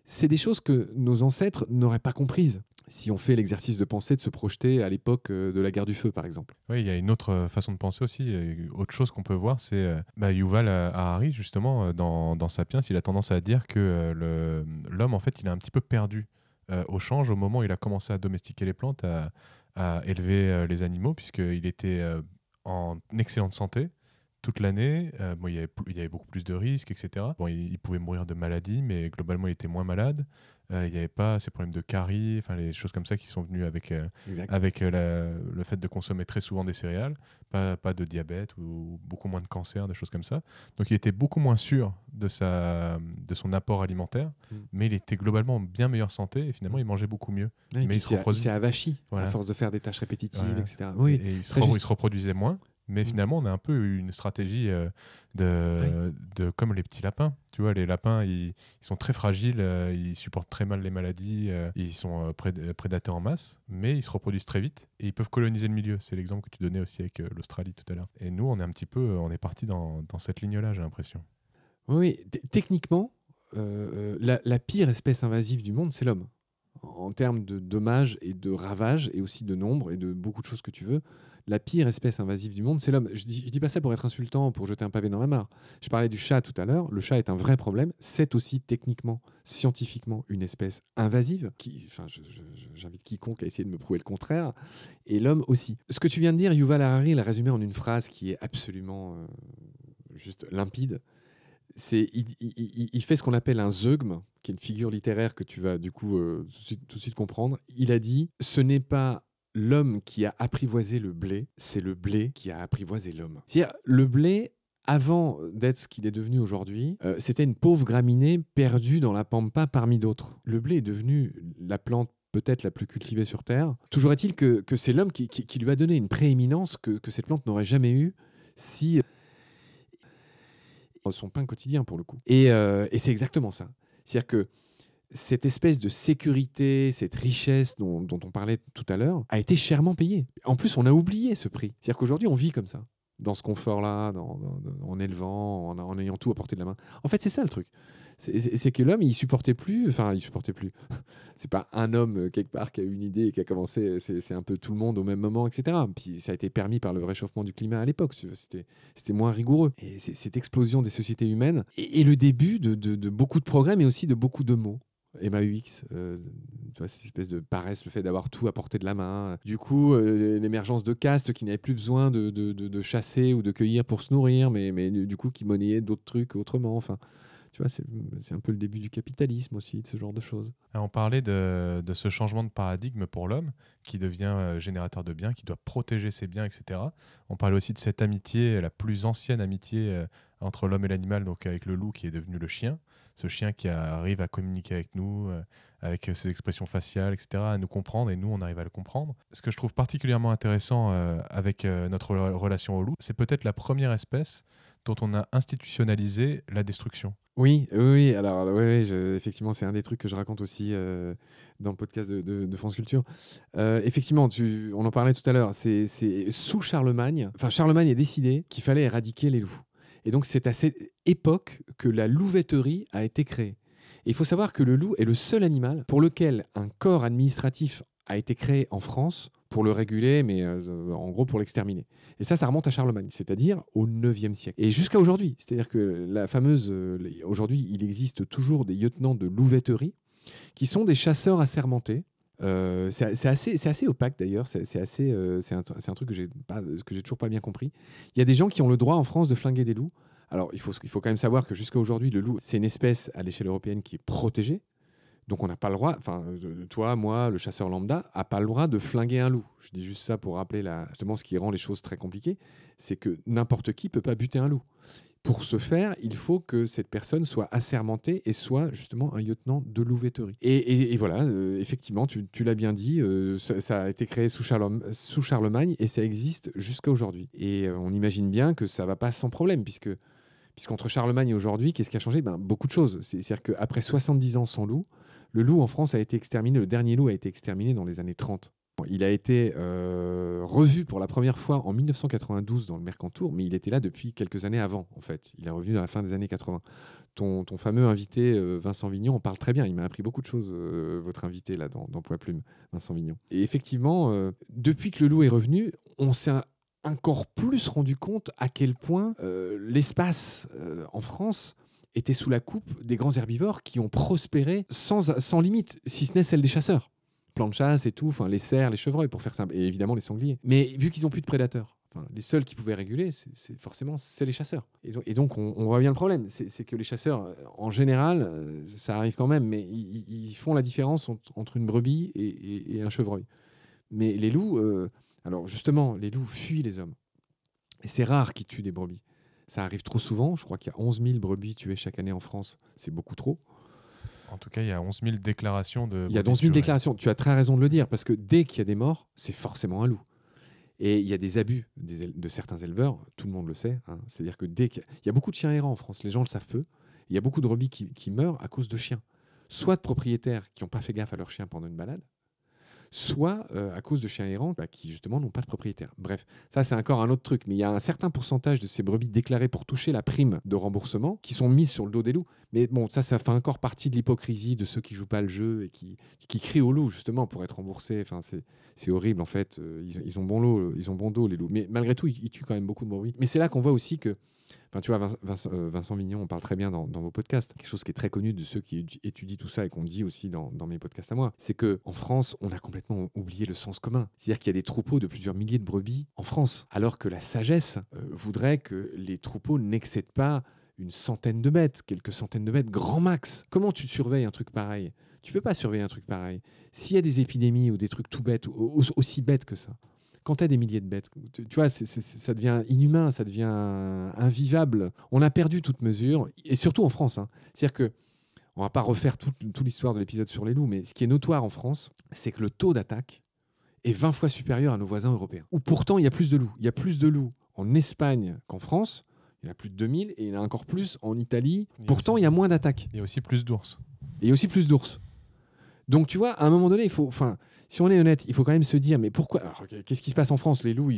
C'est des choses que nos ancêtres n'auraient pas comprises si on fait l'exercice de pensée de se projeter à l'époque de la guerre du feu, par exemple. Oui, il y a une autre façon de penser aussi. Autre chose qu'on peut voir, c'est Yuval Harari, justement, dans Sapiens, il a tendance à dire que l'homme, en fait, il est un petit peu perdu au change au moment où il a commencé à domestiquer les plantes, à élever les animaux, puisqu'il était en excellente santé toute l'année. Il y avait beaucoup plus de risques, etc. Il pouvait mourir de maladie, mais globalement, il était moins malade. Il n'y avait pas ces problèmes de caries, les choses comme ça qui sont venues avec le fait de consommer très souvent des céréales, pas de diabète ou beaucoup moins de cancer, des choses comme ça. Donc il était beaucoup moins sûr de son apport alimentaire, mais il était globalement en bien meilleure santé et finalement il mangeait beaucoup mieux. Ouais, mais il s'est avachi à force de faire des tâches répétitives, etc. Oui, et il se reproduisait moins. Mais finalement, on a un peu une stratégie comme les petits lapins. Tu vois, les lapins, ils sont très fragiles, ils supportent très mal les maladies, ils sont prédateurs en masse, mais ils se reproduisent très vite et ils peuvent coloniser le milieu. C'est l'exemple que tu donnais aussi avec l'Australie tout à l'heure. Et nous, on est parti dans cette ligne-là, j'ai l'impression. Oui, techniquement, la pire espèce invasive du monde, c'est l'homme. En termes de dommages et de ravages, et aussi de nombre, et de beaucoup de choses que tu veux, la pire espèce invasive du monde, c'est l'homme. Je dis pas ça pour être insultant, pour jeter un pavé dans la mare. Je parlais du chat tout à l'heure. Le chat est un vrai problème. C'est aussi techniquement, scientifiquement, une espèce invasive. J'invite quiconque à essayer de me prouver le contraire. Et l'homme aussi. Ce que tu viens de dire, Yuval Harari l'a résumé en une phrase qui est absolument juste limpide. Il fait ce qu'on appelle un zeugme, qui est une figure littéraire que tu vas du coup tout de suite comprendre. Il a dit « Ce n'est pas l'homme qui a apprivoisé le blé, c'est le blé qui a apprivoisé l'homme. » C'est-à-dire, le blé, avant d'être ce qu'il est devenu aujourd'hui, c'était une pauvre graminée perdue dans la pampa parmi d'autres. Le blé est devenu la plante peut-être la plus cultivée sur Terre. Toujours est-il que c'est l'homme qui lui a donné une prééminence que cette plante n'aurait jamais eue si... son pain quotidien pour le coup. Et c'est exactement ça. C'est-à-dire que cette espèce de sécurité, cette richesse dont on parlait tout à l'heure, a été chèrement payée. En plus, on a oublié ce prix. C'est-à-dire qu'aujourd'hui, on vit comme ça, dans ce confort-là, en élevant, en ayant tout à portée de la main. En fait, c'est ça le truc. C'est que l'homme, il supportait plus. C'est pas un homme quelque part qui a eu une idée et qui a commencé. C'est un peu tout le monde au même moment, etc. Puis ça a été permis par le réchauffement du climat à l'époque. C'était moins rigoureux. Et cette explosion des sociétés humaines et le début de beaucoup de progrès, mais aussi de beaucoup de maux. MAUX, tu vois, cette espèce de paresse, le fait d'avoir tout à portée de la main. Du coup, l'émergence de castes qui n'avaient plus besoin de chasser ou de cueillir pour se nourrir, mais du coup qui monnayaient d'autres trucs autrement. Enfin, tu vois, c'est un peu le début du capitalisme aussi, de ce genre de choses. On parlait de ce changement de paradigme pour l'homme qui devient générateur de biens, qui doit protéger ses biens, etc. On parlait aussi de cette amitié, la plus ancienne amitié entre l'homme et l'animal, donc avec le loup qui est devenu le chien. Ce chien qui arrive à communiquer avec nous, avec ses expressions faciales, etc., à nous comprendre, et nous, on arrive à le comprendre. Ce que je trouve particulièrement intéressant avec notre relation au loup, c'est peut-être la première espèce dont on a institutionnalisé la destruction. Oui. Alors, effectivement, c'est un des trucs que je raconte aussi dans le podcast de France Culture. Effectivement, on en parlait tout à l'heure, c'est sous Charlemagne. Enfin, Charlemagne a décidé qu'il fallait éradiquer les loups. Et donc, c'est à cette époque que la louveterie a été créée. Et il faut savoir que le loup est le seul animal pour lequel un corps administratif a été créé en France pour le réguler, mais en gros pour l'exterminer. Et ça remonte à Charlemagne, c'est-à-dire au 9e siècle. Et jusqu'à aujourd'hui, c'est-à-dire que la fameuse... aujourd'hui, il existe toujours des lieutenants de louveterie qui sont des chasseurs assermentés. C'est assez opaque d'ailleurs, c'est un truc que j'ai toujours pas bien compris. Il y a des gens qui ont le droit en France de flinguer des loups. Alors il faut quand même savoir que jusqu'à aujourd'hui, le loup, c'est une espèce à l'échelle européenne qui est protégée. Donc on n'a pas le droit, toi, moi, le chasseur lambda, n'a pas le droit de flinguer un loup. Je dis juste ça pour rappeler justement ce qui rend les choses très compliquées, c'est que n'importe qui ne peut pas buter un loup. Pour ce faire, il faut que cette personne soit assermentée et soit justement un lieutenant de louveterie. Et voilà, effectivement, tu l'as bien dit, ça a été créé sous Charlemagne et ça existe jusqu'à aujourd'hui. Et on imagine bien que ça ne va pas sans problème, puisqu'entre Charlemagne et aujourd'hui, qu'est-ce qui a changé ? Beaucoup de choses. C'est-à-dire qu'après 70 ans sans loup, le loup en France a été exterminé, le dernier loup a été exterminé dans les années 30. Il a été revu pour la première fois en 1992 dans le Mercantour, mais il était là depuis quelques années avant, en fait. Il est revenu dans la fin des années 80. Ton fameux invité, Vincent Vignon, en parle très bien. Il m'a appris beaucoup de choses, votre invité, là, dans Poids Plume, Vincent Vignon. Et effectivement, depuis que le loup est revenu, on s'est encore plus rendu compte à quel point l'espace en France était sous la coupe des grands herbivores qui ont prospéré sans limite, si ce n'est celle des chasseurs. Plans de chasse et tout, les cerfs, les chevreuils, pour faire simple, et évidemment les sangliers. Mais vu qu'ils n'ont plus de prédateurs, les seuls qui pouvaient réguler, c'est les chasseurs. Et donc on voit bien le problème, c'est que les chasseurs, en général, ça arrive quand même, mais ils font la différence entre une brebis et un chevreuil. Mais les loups, alors justement, les loups fuient les hommes. Et c'est rare qu'ils tuent des brebis. Ça arrive trop souvent. Je crois qu'il y a 11 000 brebis tuées chaque année en France. C'est beaucoup trop. En tout cas, il y a 11 000 déclarations de... Il y a 11 000 déclarations. Tu as très raison de le dire, parce que dès qu'il y a des morts, c'est forcément un loup. Et il y a des abus de certains éleveurs, tout le monde le sait. Hein. C'est-à-dire que dès qu'il y a beaucoup de chiens errants en France, les gens le savent peu. Il y a beaucoup de brebis qui meurent à cause de chiens. Soit de propriétaires qui n'ont pas fait gaffe à leur chien pendant une balade, soit à cause de chiens errants qui justement n'ont pas de propriétaire. Bref, ça c'est encore un autre truc, mais il y a un certain pourcentage de ces brebis déclarées pour toucher la prime de remboursement qui sont mises sur le dos des loups. Mais bon, ça fait encore partie de l'hypocrisie de ceux qui jouent pas le jeu et qui crient au loup justement pour être remboursés. Enfin, c'est horrible en fait. Ils ont bon dos les loups. Mais malgré tout, ils tuent quand même beaucoup de brebis. Mais c'est là qu'on voit aussi que tu vois, Vincent Vignon, on parle très bien dans vos podcasts. Quelque chose qui est très connu de ceux qui étudient tout ça et qu'on dit aussi dans mes podcasts à moi, c'est qu'en France, on a complètement oublié le sens commun. C'est-à-dire qu'il y a des troupeaux de plusieurs milliers de brebis en France, alors que la sagesse voudrait que les troupeaux n'excèdent pas une centaine de bêtes, quelques centaines de bêtes, grand max. Comment tu surveilles un truc pareil ? Tu peux pas surveiller un truc pareil. S'il y a des épidémies ou des trucs tout bêtes, aussi bêtes que ça, quand tu as des milliers de bêtes, tu vois, ça devient inhumain, ça devient invivable. On a perdu toute mesure, et surtout en France. Hein. C'est-à-dire que, on va pas refaire toute l'histoire de l'épisode sur les loups, mais ce qui est notoire en France, c'est que le taux d'attaque est 20 fois supérieur à nos voisins européens. Où pourtant, il y a plus de loups. Il y a plus de loups en Espagne qu'en France. Il y en a plus de 2000, et il y en a encore plus en Italie. Pourtant, il y a moins d'attaques. Il y a aussi plus d'ours. Et il y a aussi plus d'ours. Donc, tu vois, à un moment donné, il faut, enfin, si on est honnête, il faut quand même se dire, mais pourquoi? Alors, qu'est-ce qui se passe en France? Les loups,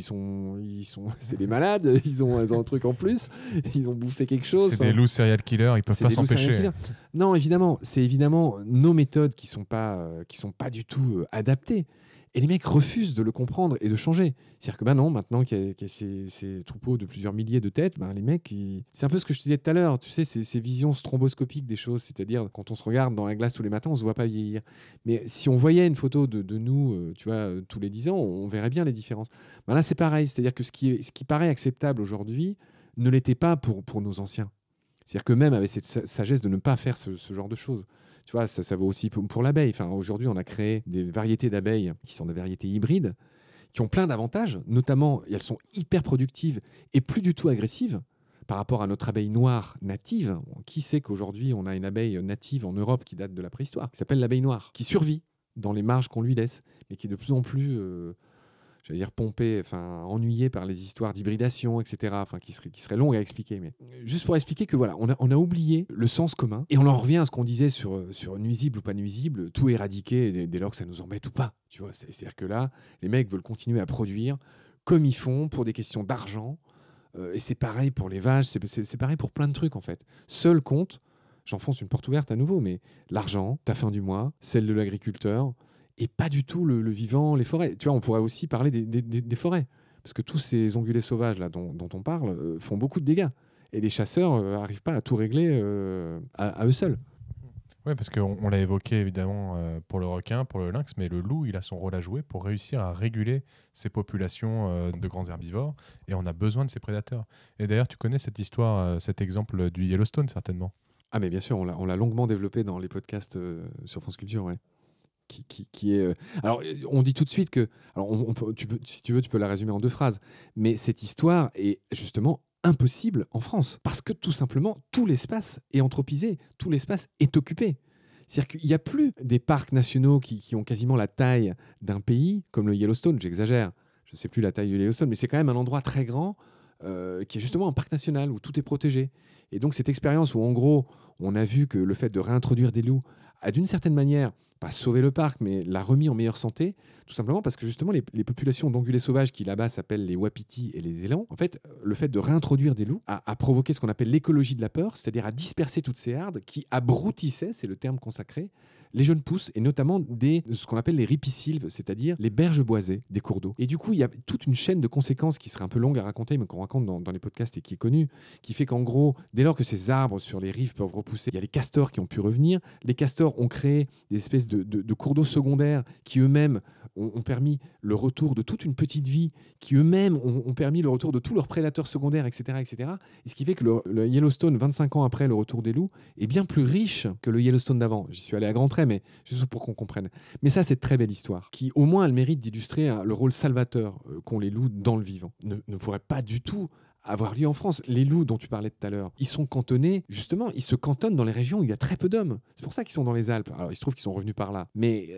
c'est des malades, ils ont un truc en plus, ils ont bouffé quelque chose. C'est des loups serial killers, ils peuvent C'est pas des loups serial s'empêcher. killers. Non, évidemment, c'est évidemment nos méthodes qui sont pas du tout adaptées. Et les mecs refusent de le comprendre et de changer. C'est-à-dire que non, maintenant qu'il y a ces troupeaux de plusieurs milliers de têtes, les mecs, c'est un peu ce que je te disais tout à l'heure, tu sais, ces visions stromboscopiques des choses. C'est-à-dire, quand on se regarde dans la glace tous les matins, on se voit pas vieillir. Mais si on voyait une photo de nous, tu vois, tous les 10 ans, on verrait bien les différences. Là, c'est pareil. C'est-à-dire que ce qui paraît acceptable aujourd'hui ne l'était pas pour nos anciens. C'est-à-dire que même avec cette sagesse de ne pas faire ce genre de choses. Tu vois, ça vaut aussi pour l'abeille. Enfin, aujourd'hui, on a créé des variétés d'abeilles qui sont des variétés hybrides, qui ont plein d'avantages, notamment elles sont hyper productives et plus du tout agressives par rapport à notre abeille noire native. Qui sait qu'aujourd'hui, on a une abeille native en Europe qui date de la préhistoire, qui s'appelle l'abeille noire, qui survit dans les marges qu'on lui laisse, mais qui est de plus en plus... j'allais dire pompé, ennuyé par les histoires d'hybridation, etc., qui seraient longues à expliquer. Mais juste pour expliquer que voilà, on a oublié le sens commun et on en revient à ce qu'on disait sur nuisible ou pas nuisible, tout éradiquer dès lors que ça nous embête ou pas. Tu vois, c'est-à-dire que là, les mecs veulent continuer à produire comme ils font pour des questions d'argent. Et c'est pareil pour les vaches, c'est pareil pour plein de trucs en fait. Seul compte, j'enfonce une porte ouverte à nouveau, mais l'argent, ta fin du mois, celle de l'agriculteur, et pas du tout le vivant, les forêts. Tu vois, on pourrait aussi parler des forêts. Parce que tous ces ongulés sauvages là, dont on parle font beaucoup de dégâts. Et les chasseurs n'arrivent pas à tout régler à eux seuls. Oui, parce qu'on l'a évoqué évidemment pour le requin, pour le lynx, mais le loup, il a son rôle à jouer pour réussir à réguler ces populations de grands herbivores. Et on a besoin de ces prédateurs. Et d'ailleurs, tu connais cette histoire, cet exemple du Yellowstone, certainement. Ah, mais bien sûr, on l'a longuement développé dans les podcasts sur France Culture, ouais. Qui est. Alors, on dit tout de suite que. Alors, si tu veux, tu peux la résumer en 2 phrases. Mais cette histoire est justement impossible en France. Parce que tout simplement, tout l'espace est anthropisé. Tout l'espace est occupé. C'est-à-dire qu'il n'y a plus des parcs nationaux qui ont quasiment la taille d'un pays, comme le Yellowstone, j'exagère. Je ne sais plus la taille du Yellowstone, mais c'est quand même un endroit très grand qui est justement un parc national où tout est protégé. Et donc, cette expérience où, en gros, on a vu que le fait de réintroduire des loups a d'une certaine manière pas sauver le parc, mais l'a remis en meilleure santé, tout simplement parce que justement les populations d'ongulés sauvages qui là-bas s'appellent les wapitis et les élans, en fait, le fait de réintroduire des loups a provoqué ce qu'on appelle l'écologie de la peur, c'est-à-dire à disperser toutes ces herdes qui abroutissaient, c'est le terme consacré, les jeunes pousses et notamment ce qu'on appelle les ripisylves, c'est-à-dire les berges boisées des cours d'eau. Et du coup, il y a toute une chaîne de conséquences qui serait un peu longue à raconter, mais qu'on raconte dans les podcasts et qui est connue, qui fait qu'en gros, dès lors que ces arbres sur les rives peuvent repousser, il y a les castors qui ont pu revenir. Les castors ont créé des espèces de cours d'eau secondaires qui eux-mêmes ont permis le retour de toute une petite vie, qui eux-mêmes ont permis le retour de tous leurs prédateurs secondaires, etc. etc. Et ce qui fait que le Yellowstone, 25 ans après le retour des loups, est bien plus riche que le Yellowstone d'avant. J'y suis allé à grands traits, mais juste pour qu'on comprenne. Mais ça, c'est une très belle histoire, qui au moins a le mérite d'illustrer le rôle salvateur qu'ont les loups dans le vivant. Ne pourrait pas du tout avoir lieu en France. Les loups dont tu parlais tout à l'heure, ils sont cantonnés, justement, ils se cantonnent dans les régions où il y a très peu d'hommes. C'est pour ça qu'ils sont dans les Alpes. Alors, il se trouve qu'ils sont revenus par là. Mais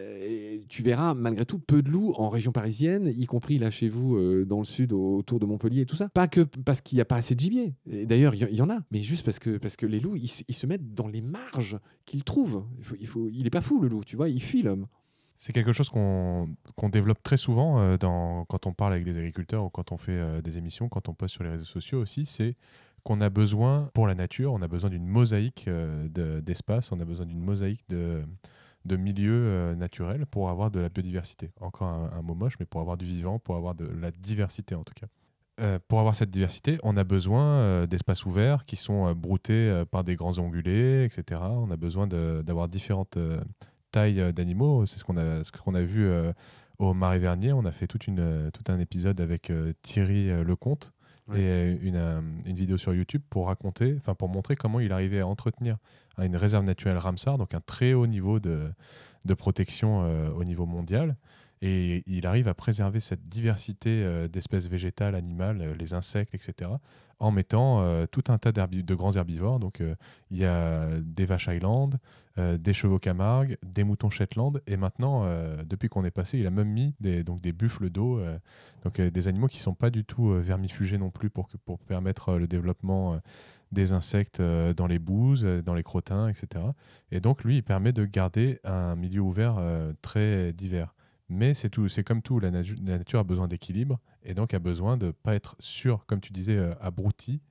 tu verras, malgré tout, peu de loups en région parisienne, y compris là chez vous, dans le sud, autour de Montpellier et tout ça. Pas que parce qu'il n'y a pas assez de gibier. Et d'ailleurs, il y en a. Mais juste parce que les loups, ils se mettent dans les marges qu'ils trouvent. Il n'est pas fou, le loup, tu vois, il fuit l'homme. C'est quelque chose qu'on développe très souvent quand on parle avec des agriculteurs ou quand on fait des émissions, quand on poste sur les réseaux sociaux aussi, c'est qu'on a besoin, pour la nature, on a besoin d'une mosaïque d'espace, on a besoin d'une mosaïque de milieux naturels pour avoir de la biodiversité. Encore un mot moche, mais pour avoir du vivant, pour avoir de la diversité en tout cas. Pour avoir cette diversité, on a besoin d'espaces ouverts qui sont broutés par des grands ongulés, etc. On a besoin d'avoir différentes tailles d'animaux. C'est ce qu'on a vu au Marais Vernier. On a fait tout un épisode avec Thierry Lecomte et une vidéo sur YouTube pour montrer comment il arrivait à entretenir une réserve naturelle Ramsar, donc un très haut niveau de protection au niveau mondial, Et il arrive à préserver cette diversité d'espèces végétales, animales, les insectes, etc., en mettant tout un tas de grands herbivores. Donc, il y a des vaches Highland, des chevaux Camargue, des moutons Shetland. Et maintenant, depuis qu'on est passé, il a même mis des buffles d'eau, des animaux qui ne sont pas du tout vermifugés non plus pour permettre le développement des insectes dans les bouses, dans les crottins, etc. Et donc, lui, il permet de garder un milieu ouvert très divers. Mais c'est comme tout, la nature a besoin d'équilibre et donc a besoin de ne pas être comme tu disais, abruti.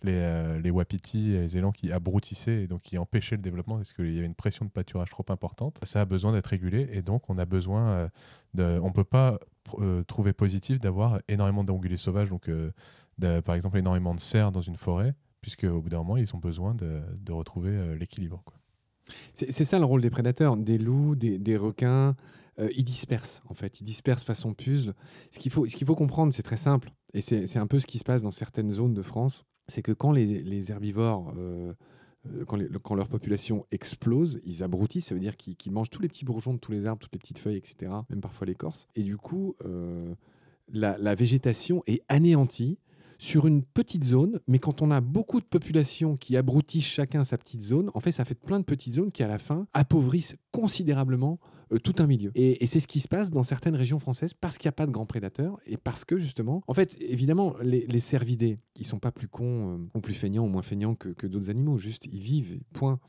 Les wapitis et les élans qui abrutissaient et donc qui empêchaient le développement parce qu'il y avait une pression de pâturage trop importante. Ça a besoin d'être régulé et donc on a besoin on ne peut pas trouver positif d'avoir énormément d'ongulés sauvages, donc par exemple énormément de cerfs dans une forêt, puisque au bout d'un moment, ils ont besoin de retrouver l'équilibre, quoi. C'est ça le rôle des prédateurs, des loups, des requins. Ils dispersent, en fait. Ils dispersent façon puzzle. Ce qu'il faut comprendre, c'est très simple. Et c'est un peu ce qui se passe dans certaines zones de France. C'est que quand les herbivores, quand leur population explose, ils abrutissent. Ça veut dire qu'ils mangent tous les petits bourgeons de tous les arbres, toutes les petites feuilles, etc. Même parfois l'écorce. Et du coup, la végétation est anéantie sur une petite zone, mais quand on a beaucoup de populations qui abrutissent chacun sa petite zone, en fait, ça fait plein de petites zones qui, à la fin, appauvrissent considérablement tout un milieu. Et c'est ce qui se passe dans certaines régions françaises parce qu'il n'y a pas de grands prédateurs et parce que, justement, en fait, évidemment, les cervidés, ils ne sont pas plus cons ou plus feignants ou moins feignants que d'autres animaux. Juste, ils vivent, point.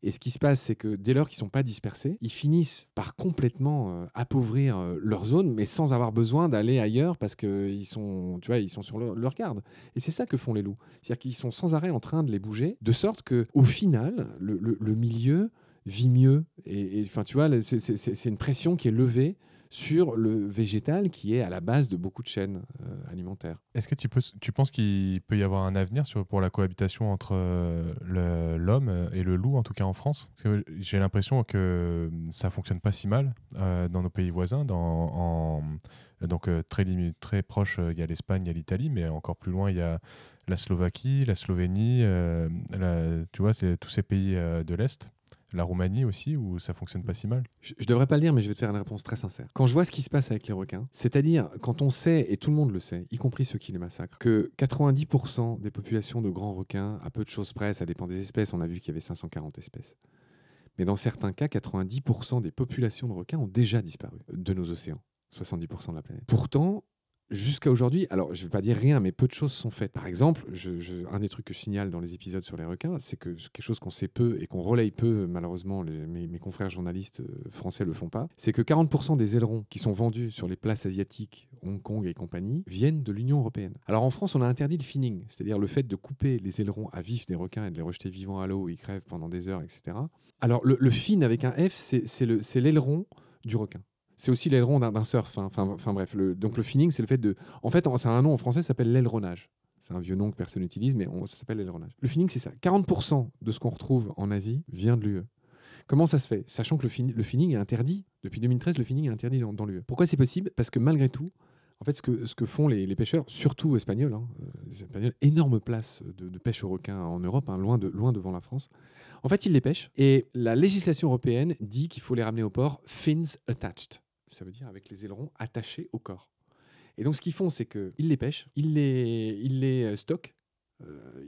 Et ce qui se passe, c'est que dès lors qu'ils ne sont pas dispersés, ils finissent par complètement appauvrir leur zone, mais sans avoir besoin d'aller ailleurs parce qu'ils sont, tu vois, ils sont sur leur garde. Et c'est ça que font les loups. C'est-à-dire qu'ils sont sans arrêt en train de les bouger, de sorte qu'au final, le milieu vit mieux. Et enfin, tu vois, c'est une pression qui est levée sur le végétal qui est à la base de beaucoup de chaînes alimentaires. Est-ce que tu penses qu'il peut y avoir un avenir pour la cohabitation entre l'homme et le loup, en tout cas en France? Parce que j'ai l'impression que ça ne fonctionne pas si mal dans nos pays voisins. Donc très proche, il y a l'Espagne, il y a l'Italie, mais encore plus loin, il y a la Slovaquie, la Slovénie, tu vois, tous ces pays de l'Est. La Roumanie aussi, où ça fonctionne pas si mal. Je devrais pas le dire, mais je vais te faire une réponse très sincère. Quand je vois ce qui se passe avec les requins, c'est-à-dire quand on sait, et tout le monde le sait, y compris ceux qui les massacrent, que 90% des populations de grands requins, à peu de choses près, ça dépend des espèces, on a vu qu'il y avait 540 espèces. Mais dans certains cas, 90% des populations de requins ont déjà disparu de nos océans, 70% de la planète. Pourtant, jusqu'à aujourd'hui, alors je ne vais pas dire rien, mais peu de choses sont faites. Par exemple, un des trucs que je signale dans les épisodes sur les requins, c'est que quelque chose qu'on sait peu et qu'on relaye peu, malheureusement, mes confrères journalistes français ne le font pas, c'est que 40% des ailerons qui sont vendus sur les places asiatiques, Hong Kong et compagnie, viennent de l'Union européenne. Alors en France, on a interdit le finning, c'est-à-dire le fait de couper les ailerons à vif des requins et de les rejeter vivants à l'eau où ils crèvent pendant des heures, etc. Alors le fin avec un F, c'est l'aileron du requin. C'est aussi l'aileron d'un surf. Enfin bref, donc le finning, c'est le fait de... En fait, c'est un nom en français, ça s'appelle l'aileronnage. C'est un vieux nom que personne n'utilise, mais ça s'appelle l'aileronnage. Le finning, c'est ça. 40% de ce qu'on retrouve en Asie vient de l'UE. Comment ça se fait? Sachant que le finning est interdit. Depuis 2013, le finning est interdit dans l'UE. Pourquoi c'est possible? Parce que malgré tout, en fait, ce que font les pêcheurs, surtout espagnols, les Espagnols, énorme place de pêche au requin en Europe, loin devant la France. En fait, ils les pêchent. Et la législation européenne dit qu'il faut les ramener au port fins attached. Ça veut dire avec les ailerons attachés au corps. Et donc, ce qu'ils font, c'est qu'ils les pêchent, ils les stockent,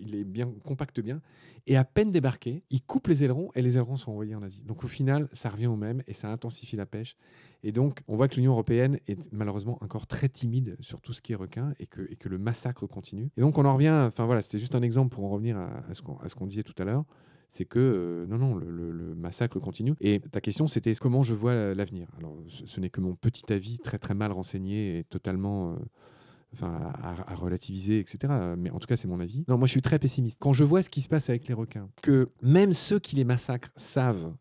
ils les compactent bien, et à peine débarqués, ils coupent les ailerons, et les ailerons sont envoyés en Asie. Donc, au final, ça revient au même, et ça intensifie la pêche. Et donc, on voit que l'Union européenne est malheureusement encore très timide sur tout ce qui est requin, et que le massacre continue. Et donc, on en revient, enfin voilà, c'était juste un exemple pour en revenir à ce qu'on disait tout à l'heure. C'est que non, le massacre continue. Et ta question, c'était comment je vois l'avenir. Alors, ce n'est que mon petit avis très très mal renseigné et totalement à relativiser, etc. Mais en tout cas, c'est mon avis. Non, moi, je suis très pessimiste. Quand je vois ce qui se passe avec les requins, que même ceux qui les massacrent savent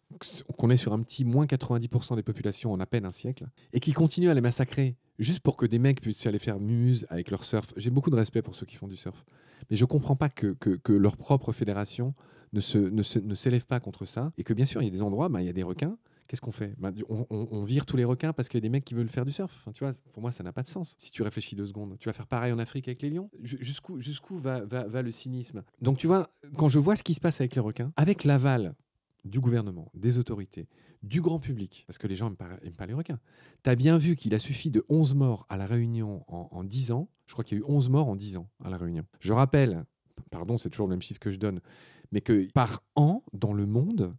qu'on est sur un petit moins 90% des populations en à peine un siècle, et qui continuent à les massacrer juste pour que des mecs puissent aller faire mumuse avec leur surf. J'ai beaucoup de respect pour ceux qui font du surf. Mais je ne comprends pas que leur propre fédération ne s'élève pas contre ça. Et que bien sûr, il y a des endroits, il y a des requins. Qu'est-ce qu'on fait? On vire tous les requins parce qu'il y a des mecs qui veulent faire du surf. Enfin, tu vois, pour moi, ça n'a pas de sens. Si tu réfléchis 2 secondes, tu vas faire pareil en Afrique avec les lions. Jusqu'où va le cynisme? Donc, tu vois, quand je vois ce qui se passe avec les requins, avec l'aval du gouvernement, des autorités, du grand public, parce que les gens n'aiment pas les requins. Tu as bien vu qu'il a suffi de 11 morts à La Réunion en 10 ans. Je crois qu'il y a eu 11 morts en 10 ans à La Réunion. Je rappelle, pardon, c'est toujours le même chiffre que je donne, mais que par an, dans le monde,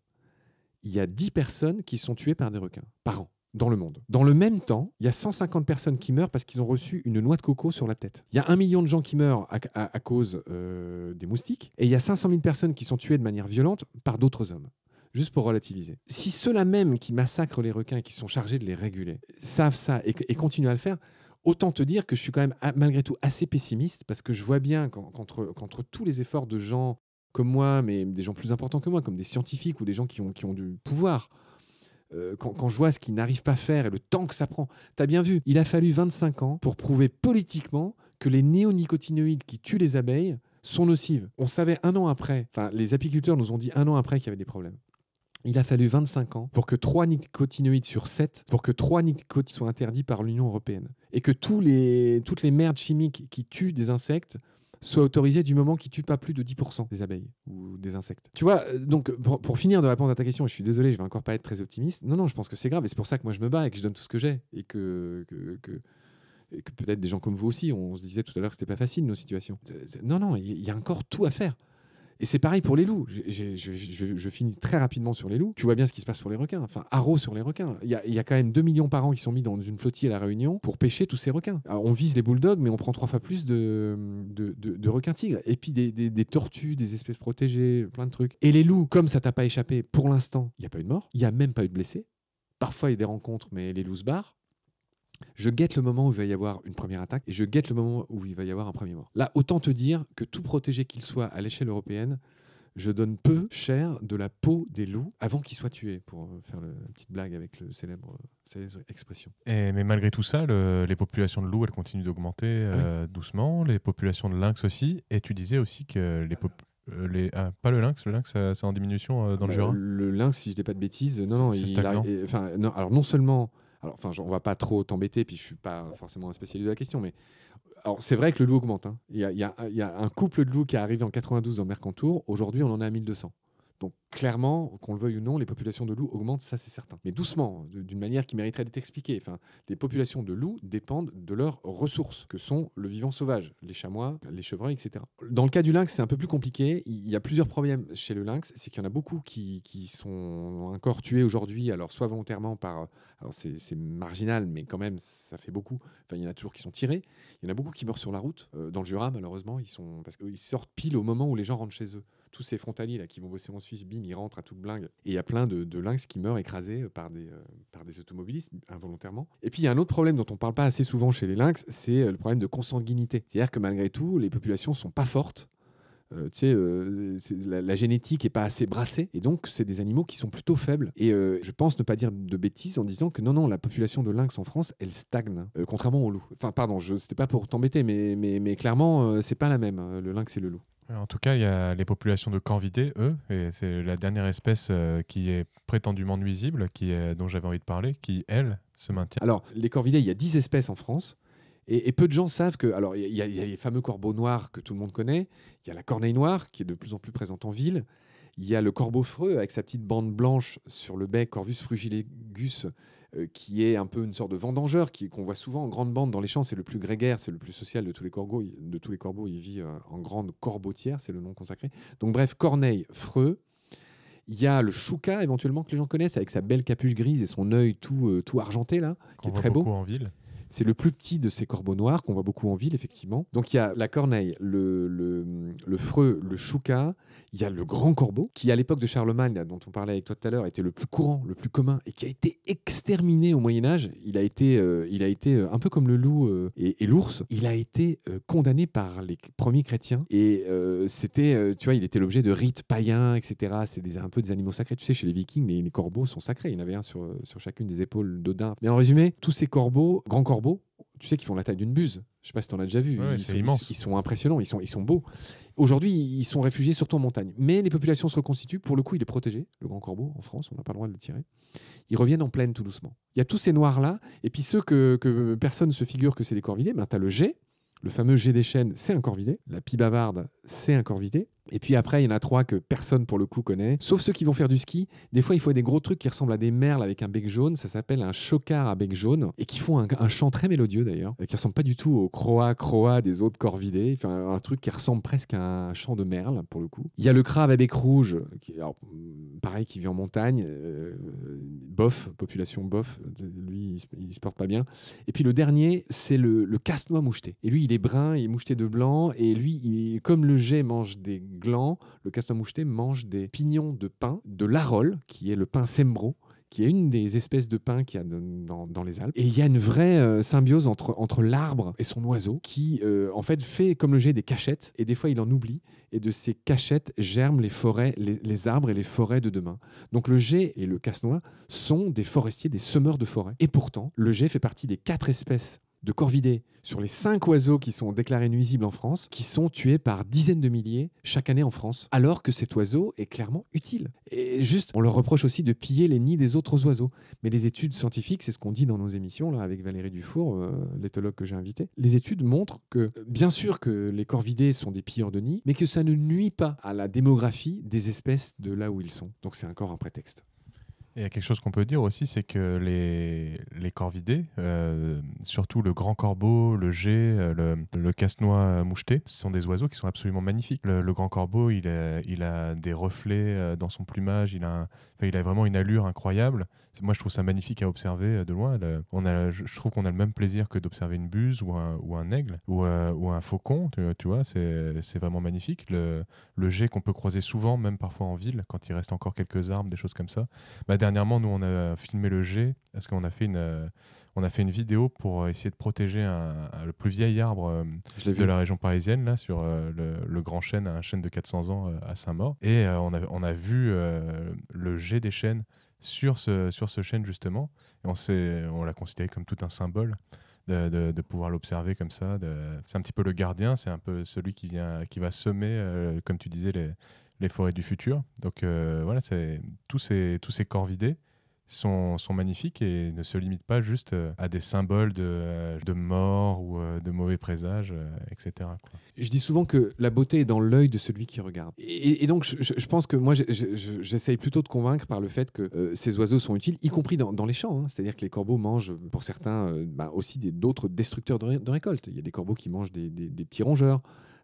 il y a 10 personnes qui sont tuées par des requins, par an. Dans le monde. Dans le même temps, il y a 150 personnes qui meurent parce qu'ils ont reçu une noix de coco sur la tête. Il y a 1 million de gens qui meurent à cause des moustiques, et il y a 500 000 personnes qui sont tuées de manière violente par d'autres hommes. Juste pour relativiser. Si ceux-là même qui massacrent les requins et qui sont chargés de les réguler savent ça et continuent à le faire, autant te dire que je suis quand même malgré tout assez pessimiste, parce que je vois bien qu'entre tous les efforts de gens comme moi, mais des gens plus importants que moi, comme des scientifiques ou des gens qui ont du pouvoir, quand je vois ce qu'ils n'arrivent pas à faire et le temps que ça prend. Tu as bien vu, il a fallu 25 ans pour prouver politiquement que les néonicotinoïdes qui tuent les abeilles sont nocives. On savait 1 an après, enfin les apiculteurs nous ont dit 1 an après qu'il y avait des problèmes. Il a fallu 25 ans pour que 3 nicotinoïdes sur 7, pour que 3 nicotinoïdes soient interdits par l'Union européenne. Et que toutes les merdes chimiques qui tuent des insectes soit autorisé du moment qu'il ne tue pas plus de 10% des abeilles ou des insectes. Tu vois, donc pour finir de répondre à ta question, et je suis désolé, je vais encore pas être très optimiste. Non, je pense que c'est grave et c'est pour ça que moi je me bats et que je donne tout ce que j'ai et que peut-être des gens comme vous aussi, on se disait tout à l'heure que c'était pas facile nos situations. Non, il y a encore tout à faire. Et c'est pareil pour les loups. Je finis très rapidement sur les loups. Tu vois bien ce qui se passe pour les requins. Enfin, haro sur les requins. Il y a quand même 2 millions par an qui sont mis dans une flottille à La Réunion pour pêcher tous ces requins. Alors, on vise les bulldogs, mais on prend 3 fois plus de requins tigres. Et puis des tortues, des espèces protégées, plein de trucs. Et les loups, comme ça t'a pas échappé, pour l'instant, il n'y a pas eu de mort. Il n'y a même pas eu de blessés. Parfois, il y a des rencontres, mais les loups se barrent. Je guette le moment où il va y avoir une première attaque et je guette le moment où il va y avoir un premier mort. Là, autant te dire que tout protégé qu'il soit à l'échelle européenne, je donne peu cher de la peau des loups avant qu'ils soient tués, pour faire la petite blague avec le célèbre expression. Mais malgré tout ça, les populations de loups, elles continuent d'augmenter doucement, les populations de lynx aussi, et tu disais aussi que pas le lynx c'est en diminution dans le Jura. Le lynx, si je dis pas de bêtises, non, alors non seulement... Alors, on va pas trop t'embêter, puis je suis pas forcément un spécialiste de la question, mais alors, c'est vrai que le loup augmente. Hein. Il y a un couple de loups qui est arrivé en 92 dans Mercantour. Aujourd'hui, on en est à 1200. Donc, clairement, qu'on le veuille ou non, les populations de loups augmentent, ça c'est certain. Mais doucement, d'une manière qui mériterait d'être expliquée. Enfin, les populations de loups dépendent de leurs ressources, que sont le vivant sauvage, les chamois, les chevreuils, etc. Dans le cas du lynx, c'est un peu plus compliqué. Il y a plusieurs problèmes chez le lynx. C'est qu'il y en a beaucoup qui sont encore tués aujourd'hui, alors soit volontairement par... Alors c'est marginal, mais quand même, ça fait beaucoup. Enfin, il y en a toujours qui sont tirés. Il y en a beaucoup qui meurent sur la route. Dans le Jura, malheureusement, parce qu'ils sortent pile au moment où les gens rentrent chez eux. Tous ces frontaliers là, qui vont bosser en Suisse, bim, ils rentrent à toute blingue. Et il y a plein de lynx qui meurent écrasés par des automobilistes involontairement. Et puis il y a un autre problème dont on ne parle pas assez souvent chez les lynx, c'est le problème de consanguinité. C'est-à-dire que malgré tout, les populations ne sont pas fortes. La génétique n'est pas assez brassée. Et donc, c'est des animaux qui sont plutôt faibles. Et je pense ne pas dire de bêtises en disant que non, la population de lynx en France, elle stagne, contrairement au loup. Enfin, pardon, c'était pas pour t'embêter, mais clairement, c'est pas la même, le lynx et le loup. En tout cas, il y a les populations de corvidés, et c'est la dernière espèce qui est prétendument nuisible, dont j'avais envie de parler, qui, elle, se maintient. Alors, les corvidés, il y a 10 espèces en France, et peu de gens savent que... Alors, il y a les fameux corbeaux noirs que tout le monde connaît, il y a la corneille noire, qui est de plus en plus présente en ville, il y a le corbeau freux, avec sa petite bande blanche sur le bec, Corvus frugilegus, qui est un peu une sorte de vendangeur qu'on voit souvent en grande bande dans les champs. C'est le plus grégaire, c'est le plus social de tous les corbeaux. Il vit en grande corbeautière, c'est le nom consacré. Donc bref, corneille, freux. Il y a le chouca, éventuellement, que les gens connaissent, avec sa belle capuche grise et son œil tout argenté, là, qui est très beau. Qu'on voit beaucoup en ville. C'est le plus petit de ces corbeaux noirs qu'on voit beaucoup en ville, effectivement. Donc il y a la corneille, le freux, le chouca. Il y a le grand corbeau, qui à l'époque de Charlemagne, là, dont on parlait avec toi tout à l'heure, était le plus courant, le plus commun, et qui a été exterminé au Moyen-Âge. Il a été un peu comme le loup et l'ours. Il a été condamné par les premiers chrétiens. Et tu vois, il était l'objet de rites païens, etc. C'était un peu des animaux sacrés. Tu sais, chez les Vikings, les corbeaux sont sacrés. Il y en avait un sur chacune des épaules d'Odin. Mais en résumé, tous ces corbeaux, grands corbeaux, tu sais qu'ils font la taille d'une buse. Je sais pas si tu en as déjà vu. Ouais, c'est immense. Ils sont impressionnants, ils sont beaux. Aujourd'hui, ils sont réfugiés surtout en montagne. Mais les populations se reconstituent. Pour le coup, il est protégé, le grand corbeau, en France. On n'a pas le droit de le tirer. Ils reviennent en plaine tout doucement. Il y a tous ces noirs-là. Et puis ceux que personne ne se figure que c'est des corvidés, tu as le geai. Le fameux geai des chênes, c'est un corvidé. La pie bavarde, c'est un corvidé. Et puis après, il y en a 3 que personne pour le coup connaît, sauf ceux qui vont faire du ski. Des fois, il faut des gros trucs qui ressemblent à des merles avec un bec jaune. Ça s'appelle un chocard à bec jaune et qui font un chant très mélodieux d'ailleurs, qui ressemble pas du tout au croa des autres corvidés. Enfin, un truc qui ressemble presque à un chant de merle pour le coup. Il y a le crave à bec rouge, alors, pareil, qui vit en montagne, bof, population bof. Lui, il se porte pas bien. Et puis le dernier, c'est le casse-noix moucheté. Et lui, il est brun, il est moucheté de blanc. Et lui, comme le jet mange des glands, le casse-noix moucheté mange des pignons de pin, de l'arole, qui est le pin sembro, qui est une des espèces de pins qu'il y a dans les Alpes. Et il y a une vraie symbiose entre l'arbre et son oiseau qui, en fait comme le jet des cachettes. Et des fois, il en oublie. Et de ces cachettes germent les forêts, les arbres et les forêts de demain. Donc le jet et le casse-noix sont des forestiers, des semeurs de forêt. Et pourtant, le jet fait partie des 4 espèces de corvidés sur les 5 oiseaux qui sont déclarés nuisibles en France, qui sont tués par dizaines de milliers chaque année en France, alors que cet oiseau est clairement utile. Et juste, on leur reproche aussi de piller les nids des autres oiseaux. Mais les études scientifiques, c'est ce qu'on dit dans nos émissions, là, avec Valérie Dufour, l'éthologue que j'ai invité, les études montrent que, bien sûr que les corvidés sont des pilleurs de nids, mais que ça ne nuit pas à la démographie des espèces de là où ils sont. Donc c'est encore un prétexte. Et il y a quelque chose qu'on peut dire aussi, c'est que les corvidés, surtout le grand corbeau, le jet, le casse-noix moucheté, ce sont des oiseaux qui sont absolument magnifiques. Le grand corbeau, il a des reflets dans son plumage, il a vraiment une allure incroyable. Moi, je trouve ça magnifique à observer de loin. Je trouve qu'on a le même plaisir que d'observer une buse ou un aigle ou un faucon, tu vois, c'est vraiment magnifique. Le jet qu'on peut croiser souvent, même parfois en ville, quand il reste encore quelques arbres, des choses comme ça. Dernièrement, nous, on a filmé le jet parce qu'on a fait une vidéo pour essayer de protéger le plus vieil arbre de la région parisienne, là, sur le grand chêne, un chêne de 400 ans à Saint-Maur. Et on a vu le jet des chênes sur ce chêne, justement. Et on l'a considéré comme tout un symbole de pouvoir l'observer comme ça. C'est un petit peu le gardien, c'est un peu celui qui va semer, comme tu disais, les forêts du futur. Donc voilà, tous ces corvidés sont magnifiques et ne se limitent pas juste à des symboles de mort ou de mauvais présages, etc. quoi. Je dis souvent que la beauté est dans l'œil de celui qui regarde. Et donc, je pense que moi, j'essaye plutôt de convaincre par le fait que ces oiseaux sont utiles, y compris dans les champs. C'est-à-dire que les corbeaux mangent, pour certains, aussi d'autres destructeurs de récoltes. Il y a des corbeaux qui mangent des petits rongeurs.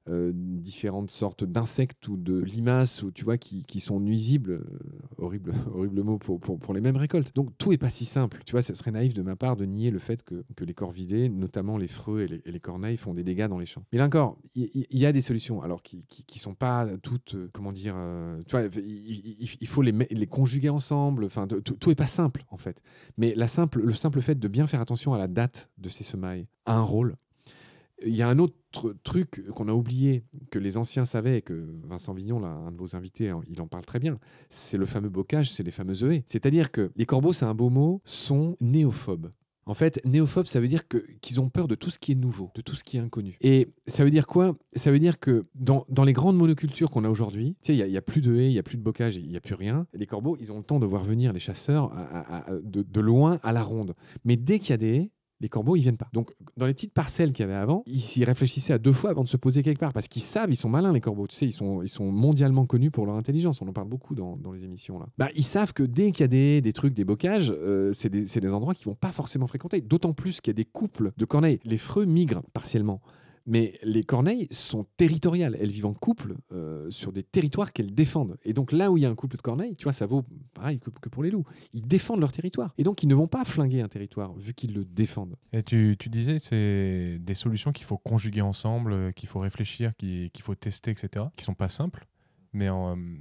Différentes sortes d'insectes ou de limaces ou, tu vois, qui sont nuisibles, horrible mot pour les mêmes récoltes. Donc tout est pas si simple. Tu vois, ça serait naïf de ma part de nier le fait que les corvidés, notamment les freux et les corneilles, font des dégâts dans les champs. Mais là encore, il y a des solutions, alors qui sont pas toutes, comment dire, tu vois, il faut les conjuguer ensemble. Enfin, tout est pas simple en fait. Mais le simple fait de bien faire attention à la date de ces semailles a un rôle. Il y a un autre truc qu'on a oublié, que les anciens savaient, et que Vincent Vignon, là, un de vos invités, il en parle très bien, c'est le fameux bocage, c'est les fameux œillets. C'est-à-dire que les corbeaux, c'est un beau mot, sont néophobes. En fait, néophobes, ça veut dire qu'ils ont peur de tout ce qui est nouveau, de tout ce qui est inconnu. Et ça veut dire quoi ? Ça veut dire que dans les grandes monocultures qu'on a aujourd'hui, tu sais, il n'y a plus de haies, il n'y a plus de bocage, il n'y a plus rien. Les corbeaux, ils ont le temps de voir venir les chasseurs de loin à la ronde. Mais dès qu'il y a des haies, les corbeaux, ils viennent pas. Donc, dans les petites parcelles qu'il y avait avant, ils s'y réfléchissaient à 2 fois avant de se poser quelque part, parce qu'ils savent, ils sont malins, les corbeaux. Tu sais, ils sont mondialement connus pour leur intelligence. On en parle beaucoup dans les émissions là. Ils savent que dès qu'il y a des trucs, des bocages, c'est des endroits qu'ils vont pas forcément fréquenter. D'autant plus qu'il y a des couples de corneilles. Les freux migrent partiellement. Mais les corneilles sont territoriales. Elles vivent en couple sur des territoires qu'elles défendent. Et donc là où il y a un couple de corneilles, tu vois, ça vaut pareil que pour les loups. Ils défendent leur territoire. Et donc ils ne vont pas flinguer un territoire vu qu'ils le défendent. Et tu disais, c'est des solutions qu'il faut conjuguer ensemble, qu'il faut réfléchir, qu'il faut tester, etc. Qui sont pas simples. Mais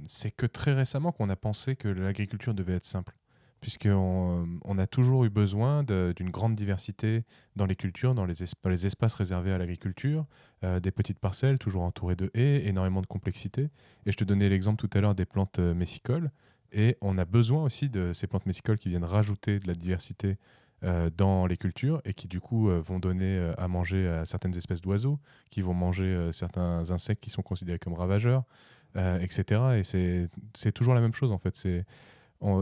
c'est que très récemment qu'on a pensé que l'agriculture devait être simple. Puisqu'on a toujours eu besoin d'une grande diversité dans les cultures, dans les espaces réservés à l'agriculture, des petites parcelles toujours entourées de haies, énormément de complexité. Et je te donnais l'exemple tout à l'heure des plantes messicoles. Et on a besoin aussi de ces plantes messicoles qui viennent rajouter de la diversité dans les cultures et qui du coup vont donner à manger à certaines espèces d'oiseaux, qui vont manger certains insectes qui sont considérés comme ravageurs, etc. Et c'est toujours la même chose en fait.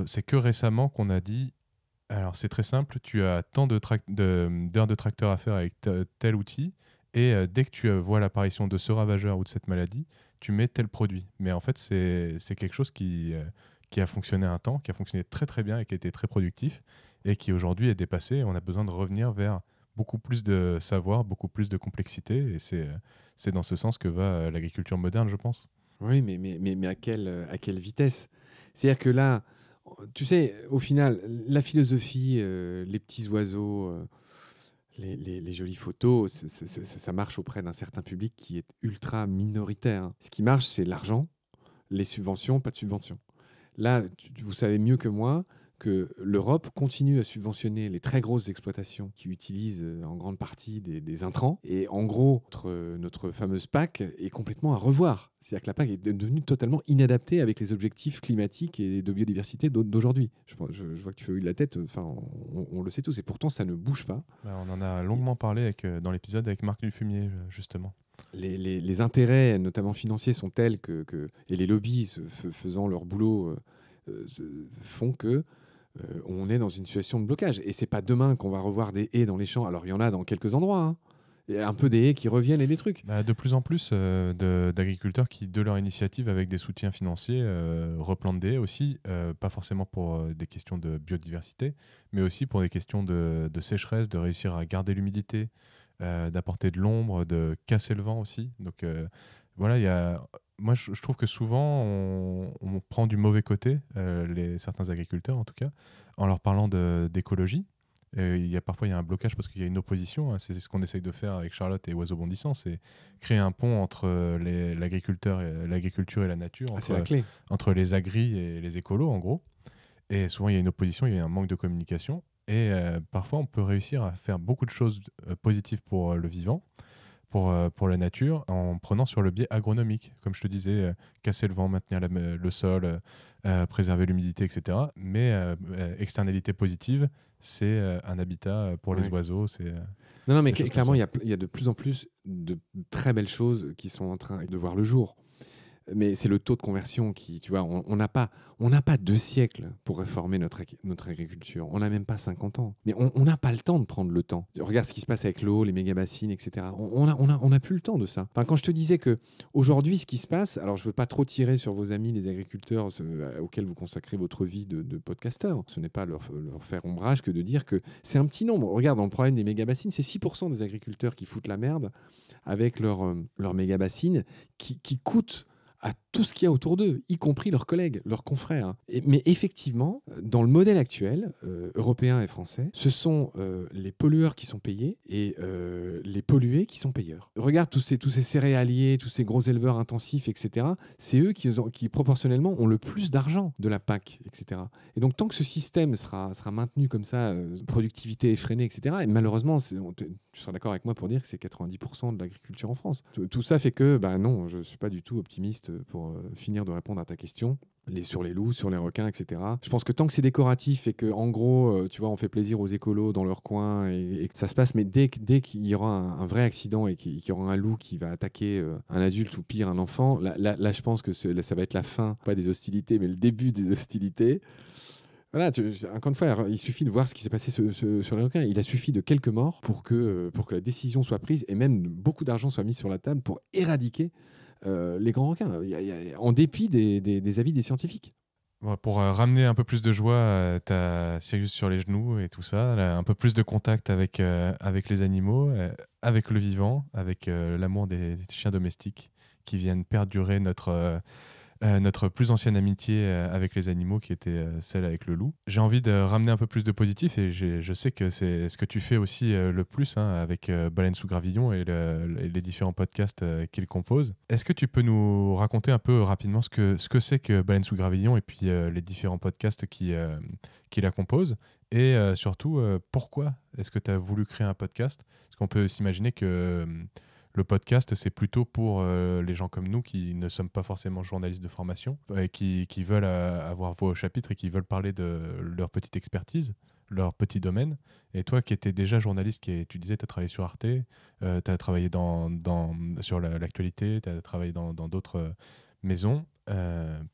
C'est que récemment qu'on a dit, alors c'est très simple, tu as tant d'heures de tracteur à faire avec tel outil, Et dès que tu vois l'apparition de ce ravageur ou de cette maladie, tu mets tel produit. Mais en fait, c'est quelque chose qui a fonctionné un temps, qui a fonctionné très très bien et qui a été très productif et qui aujourd'hui est dépassé. On a besoin de revenir vers beaucoup plus de savoir, beaucoup plus de complexité et c'est dans ce sens que va l'agriculture moderne, je pense. Oui, mais à quelle vitesse? C'est-à-dire que là, tu sais, au final, la philosophie, les petits oiseaux, les jolies photos, ça marche auprès d'un certain public qui est ultra minoritaire, hein. Ce qui marche, c'est l'argent, les subventions, pas de subventions. Là, vous savez mieux que moi que l'Europe continue à subventionner les très grosses exploitations qui utilisent en grande partie des intrants. Et en gros, notre fameuse PAC est complètement à revoir. C'est-à-dire que la PAC est devenue totalement inadaptée avec les objectifs climatiques et de biodiversité d'aujourd'hui. Je vois que tu fais oui de la tête, enfin, on le sait tous, et pourtant ça ne bouge pas. On en a longuement parlé dans l'épisode avec Marc Dufumier, justement. Les intérêts, notamment financiers, sont tels et les lobbies faisant leur boulot font que on est dans une situation de blocage. Et c'est pas demain qu'on va revoir des haies dans les champs. Alors il y en a dans quelques endroits, hein. Il y a un peu des haies qui reviennent et des trucs. De plus en plus d'agriculteurs qui, de leur initiative, avec des soutiens financiers, replantent des haies aussi, pas forcément pour des questions de biodiversité, mais aussi pour des questions de sécheresse, de réussir à garder l'humidité, d'apporter de l'ombre, de casser le vent aussi. Donc voilà, moi je trouve que souvent on prend du mauvais côté, certains agriculteurs en tout cas, en leur parlant d'écologie. Parfois il y a un blocage parce qu'il y a une opposition, hein. C'est ce qu'on essaye de faire avec Charlotte et Oiseaux Bondissants, c'est créer un pont entre l'agriculture et la nature, c'est la clé. entre les agris et les écolos en gros. Et souvent il y a une opposition, il y a un manque de communication. Et parfois on peut réussir à faire beaucoup de choses positives pour le vivant, pour la nature, en prenant sur le biais agronomique. Comme je te disais, casser le vent, maintenir le sol, préserver l'humidité, etc. Mais externalité positive, c'est un habitat pour les oiseaux. Non, mais clairement, il y a de plus en plus de très belles choses qui sont en train de voir le jour. Mais c'est le taux de conversion qui, tu vois, on n'a pas 2 siècles pour réformer notre agriculture. On n'a même pas 50 ans. Mais on n'a pas le temps de prendre le temps. Regarde ce qui se passe avec l'eau, les méga-bassines, etc. On a plus le temps de ça. Enfin, quand je te disais qu'aujourd'hui, ce qui se passe, alors je ne veux pas trop tirer sur vos amis, les agriculteurs auxquels vous consacrez votre vie de podcasteur. Ce n'est pas leur faire ombrage que de dire que c'est un petit nombre. Regarde, dans le problème des méga-bassines, c'est 6% des agriculteurs qui foutent la merde avec leur méga-bassine qui coûtent à tout ce qu'il y a autour d'eux, y compris leurs collègues, leurs confrères. Mais effectivement, dans le modèle actuel, européen et français, ce sont les pollueurs qui sont payés et les pollués qui sont payeurs. Regarde tous ces céréaliers, tous ces gros éleveurs intensifs, etc. C'est eux qui proportionnellement ont le plus d'argent de la PAC, etc. Et donc tant que ce système sera maintenu comme ça, productivité effrénée, etc. Et malheureusement, tu seras d'accord avec moi pour dire que c'est 90% de l'agriculture en France. Tout ça fait que, non, je ne suis pas du tout optimiste pour finir de répondre à ta question. Sur les loups, sur les requins, etc. Je pense que tant que c'est décoratif et que, en gros, tu vois, on fait plaisir aux écolos dans leur coin et que ça se passe, mais dès qu'il y aura un vrai accident et qu'il y aura un loup qui va attaquer un adulte ou pire un enfant, là je pense que ça va être la fin, pas des hostilités, mais le début des hostilités. Voilà, encore une fois, il suffit de voir ce qui s'est passé sur les requins. Il a suffi de quelques morts pour que la décision soit prise et même beaucoup d'argent soit mis sur la table pour éradiquer les grands requins, en dépit des avis des scientifiques. Pour ramener un peu plus de joie, tu as Sirius sur les genoux et tout ça, là, un peu plus de contact avec les animaux, avec le vivant, avec l'amour des chiens domestiques qui viennent perdurer notre plus ancienne amitié avec les animaux qui était celle avec le loup. J'ai envie de ramener un peu plus de positif et je sais que c'est ce que tu fais aussi le plus avec Baleine sous Gravillon et les différents podcasts qu'il compose. Est-ce que tu peux nous raconter un peu rapidement ce que c'est que Baleine sous Gravillon et puis les différents podcasts qui la composent et surtout pourquoi est-ce que tu as voulu créer un podcast? Parce qu'on peut s'imaginer que le podcast, c'est plutôt pour les gens comme nous qui ne sommes pas forcément journalistes de formation et qui veulent avoir voix au chapitre et qui veulent parler de leur petite expertise, leur petit domaine. Et toi qui étais déjà journaliste, tu disais tu as travaillé sur Arte, tu as travaillé sur l'actualité, tu as travaillé dans d'autres maisons.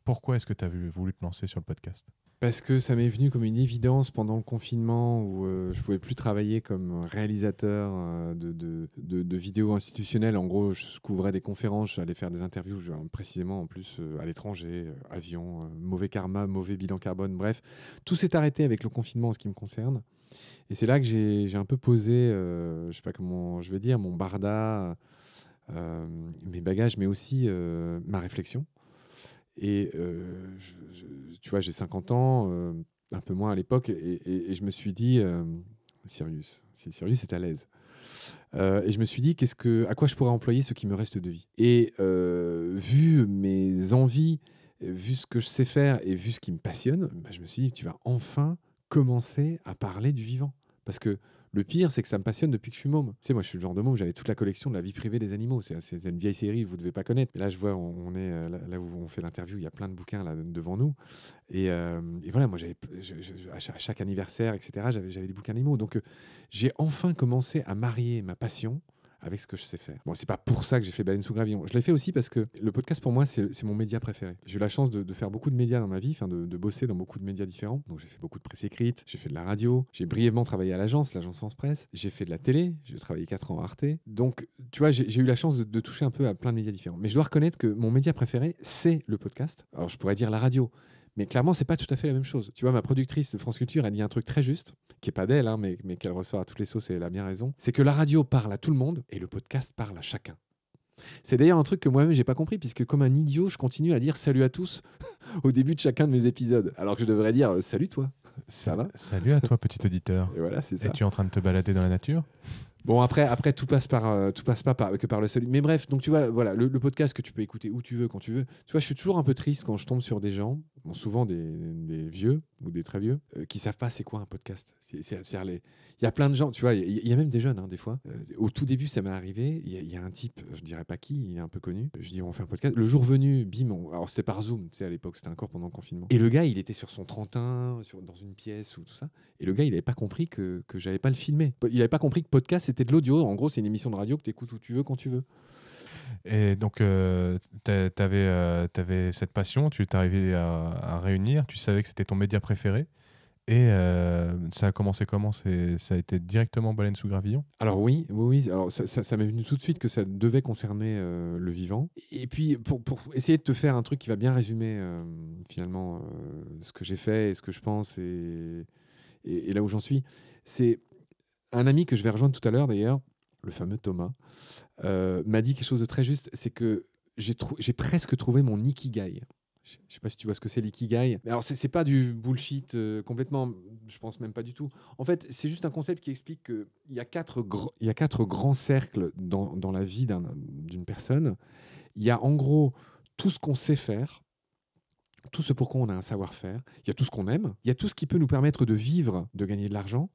Pourquoi est-ce que tu as voulu te lancer sur le podcast ? Parce que ça m'est venu comme une évidence pendant le confinement où je pouvais plus travailler comme réalisateur de vidéos institutionnelles. En gros, je couvrais des conférences, j'allais faire des interviews, précisément en plus à l'étranger, avion, mauvais karma, mauvais bilan carbone, bref. Tout s'est arrêté avec le confinement en ce qui me concerne. Et c'est là que j'ai un peu posé, je sais pas comment je vais dire, mon barda, mes bagages, mais aussi ma réflexion. Et tu vois, j'ai 50 ans, un peu moins à l'époque, et je me suis dit, Sirius est à l'aise. Et je me suis dit, à quoi je pourrais employer ce qui me reste de vie. Et vu mes envies, vu ce que je sais faire et vu ce qui me passionne, bah, je me suis dit, tu vas enfin commencer à parler du vivant. Parce que le pire, c'est que ça me passionne depuis que je suis môme. Tu sais, moi, je suis le genre de môme, j'avais toute la collection de la vie privée des animaux. C'est une vieille série, vous ne devez pas connaître. Mais là, je vois, on est là où on fait l'interview, il y a plein de bouquins là, devant nous. Et voilà, moi, à chaque anniversaire, etc., j'avais des bouquins d'animaux. Donc, j'ai enfin commencé à marier ma passion avec ce que je sais faire. Bon, c'est pas pour ça que j'ai fait Baleine sous gravillon. Je l'ai fait aussi parce que le podcast, pour moi, c'est mon média préféré. J'ai eu la chance de faire beaucoup de médias dans ma vie, de bosser dans beaucoup de médias différents. Donc, j'ai fait beaucoup de presse écrite, j'ai fait de la radio, j'ai brièvement travaillé à l'agence France Presse, j'ai fait de la télé, j'ai travaillé 4 ans à Arte. Donc, tu vois, j'ai eu la chance de toucher un peu à plein de médias différents. Mais je dois reconnaître que mon média préféré, c'est le podcast. Alors, je pourrais dire la radio, mais clairement, c'est pas tout à fait la même chose. Tu vois, ma productrice de France Culture, elle dit un truc très juste, qui est pas d'elle, hein, mais qu'elle ressort à toutes les sauces et elle a bien raison. C'est que la radio parle à tout le monde et le podcast parle à chacun. C'est d'ailleurs un truc que moi-même, j'ai pas compris, puisque comme un idiot, je continue à dire salut à tous au début de chacun de mes épisodes. Alors que je devrais dire salut toi, ça va ? Salut à toi, petit auditeur. Et voilà, c'est ça. Es-tu en train de te balader dans la nature ? Bon, après tout passe pas que par le salut. Mais bref, donc tu vois, voilà, le podcast que tu peux écouter où tu veux, quand tu veux. Tu vois, je suis toujours un peu triste quand je tombe sur des gens, bon, souvent des vieux ou des très vieux, qui savent pas c'est quoi un podcast. Il y a plein de gens, tu vois, il y a même des jeunes, hein, des fois. Au tout début, ça m'est arrivé, il y a un type, je dirais pas qui, il est un peu connu. Je dis, on fait un podcast. Le jour venu, bim, alors c'était par Zoom, tu sais, à l'époque, c'était encore pendant le confinement. Et le gars, il était sur son 31, dans une pièce ou tout ça. Et le gars, il avait pas compris que j'allais pas le filmer. Il avait pas compris que podcast, c'était de l'audio. En gros, c'est une émission de radio que tu écoutes où tu veux, quand tu veux. Et donc, tu avais cette passion, tu t'arrivais à réunir, tu savais que c'était ton média préféré. Et ça a commencé comment ? Ça a été directement Baleine sous gravillon ? Alors oui. Alors ça m'est venu tout de suite que ça devait concerner le vivant. Et puis pour essayer de te faire un truc qui va bien résumer finalement ce que j'ai fait et ce que je pense et là où j'en suis, c'est un ami que je vais rejoindre tout à l'heure d'ailleurs, le fameux Thomas, m'a dit quelque chose de très juste, c'est que j'ai presque trouvé mon ikigai. Je ne sais pas si tu vois ce que c'est l'ikigai. Alors, c'est pas du bullshit complètement, je pense même pas du tout. En fait, c'est juste un concept qui explique qu'il y a quatre grands cercles dans la vie d'une personne. Il y a en gros tout ce qu'on sait faire, tout ce pour quoi on a un savoir-faire. Il y a tout ce qu'on aime. Il y a tout ce qui peut nous permettre de vivre, de gagner de l'argent.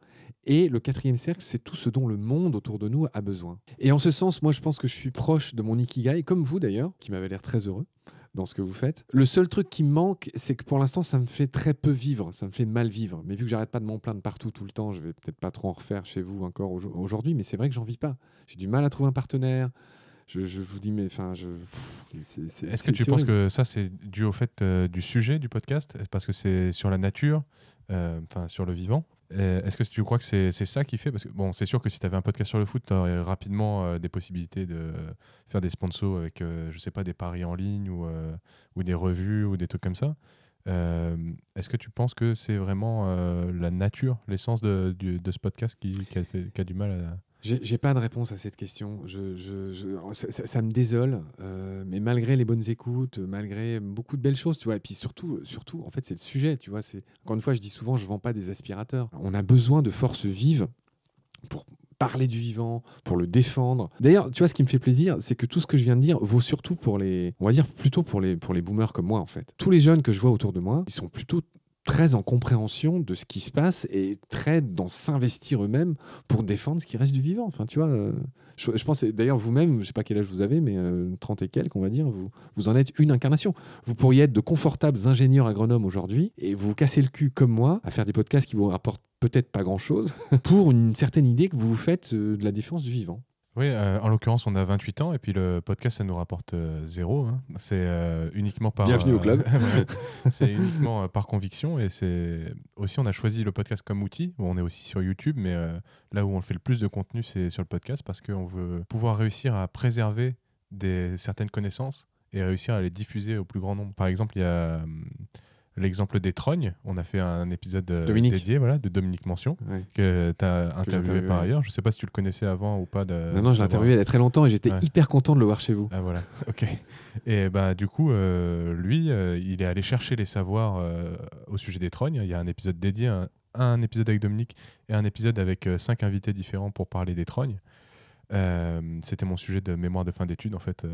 Et le quatrième cercle, c'est tout ce dont le monde autour de nous a besoin. Et en ce sens, moi, je pense que je suis proche de mon ikigai, comme vous d'ailleurs, qui m'avez l'air très heureux dans ce que vous faites. Le seul truc qui me manque, c'est que pour l'instant, ça me fait très peu vivre, ça me fait mal vivre. Mais vu que j'arrête pas de m'en plaindre partout, tout le temps, je vais peut-être pas trop en refaire chez vous encore aujourd'hui, mais c'est vrai que j'en vis pas. J'ai du mal à trouver un partenaire. Je vous dis, mais enfin, Est-ce que tu penses que ça, c'est dû au fait du sujet du podcast ? Parce que c'est sur la nature, sur le vivant. Est-ce que tu crois que c'est ça qui fait ? Parce que bon, c'est sûr que si tu avais un podcast sur le foot, tu aurais rapidement des possibilités de faire des sponsors avec, je sais pas, des paris en ligne ou des revues ou des trucs comme ça. Est-ce que tu penses que c'est vraiment la nature, l'essence de ce podcast qui a du mal à... J'ai pas de réponse à cette question. Ça me désole, mais malgré les bonnes écoutes, malgré beaucoup de belles choses, tu vois. Et puis surtout, en fait, c'est le sujet, tu vois. Encore une fois, je dis souvent, je vends pas des aspirateurs. On a besoin de forces vives pour parler du vivant, pour le défendre. D'ailleurs, tu vois, ce qui me fait plaisir, c'est que tout ce que je viens de dire vaut surtout pour on va dire plutôt pour les boomers comme moi, en fait. Tous les jeunes que je vois autour de moi, ils sont plutôt très en compréhension de ce qui se passe et très dans s'investir eux-mêmes pour défendre ce qui reste du vivant. Enfin, tu vois, je pense, d'ailleurs, vous-même, je ne sais pas quel âge vous avez, mais 30 et quelques, on va dire, vous en êtes une incarnation. Vous pourriez être de confortables ingénieurs agronomes aujourd'hui et vous cassez le cul comme moi à faire des podcasts qui vous rapportent peut-être pas grand-chose pour une certaine idée que vous vous faites de la défense du vivant. Oui, en l'occurrence, on a 28 ans et puis le podcast, ça nous rapporte 0. Hein. C'est uniquement par... Bienvenue au club. Ouais, c'est uniquement par conviction et c'est aussi, on a choisi le podcast comme outil. Bon, on est aussi sur YouTube, mais là où on fait le plus de contenu, c'est sur le podcast parce qu'on veut pouvoir réussir à préserver certaines connaissances et réussir à les diffuser au plus grand nombre. Par exemple, il y a l'exemple des trognes. On a fait un épisode dédié de Dominique Mention, que tu as interviewé par ailleurs. Je ne sais pas si tu le connaissais avant ou pas. Non, je l'ai interviewé il y a très longtemps et j'étais hyper content de le voir chez vous. Ah voilà, ok. Et du coup, lui, il est allé chercher les savoirs au sujet des trognes. Il y a un épisode dédié, un épisode avec Dominique et un épisode avec 5 invités différents pour parler des trognes. C'était mon sujet de mémoire de fin d'études, en fait,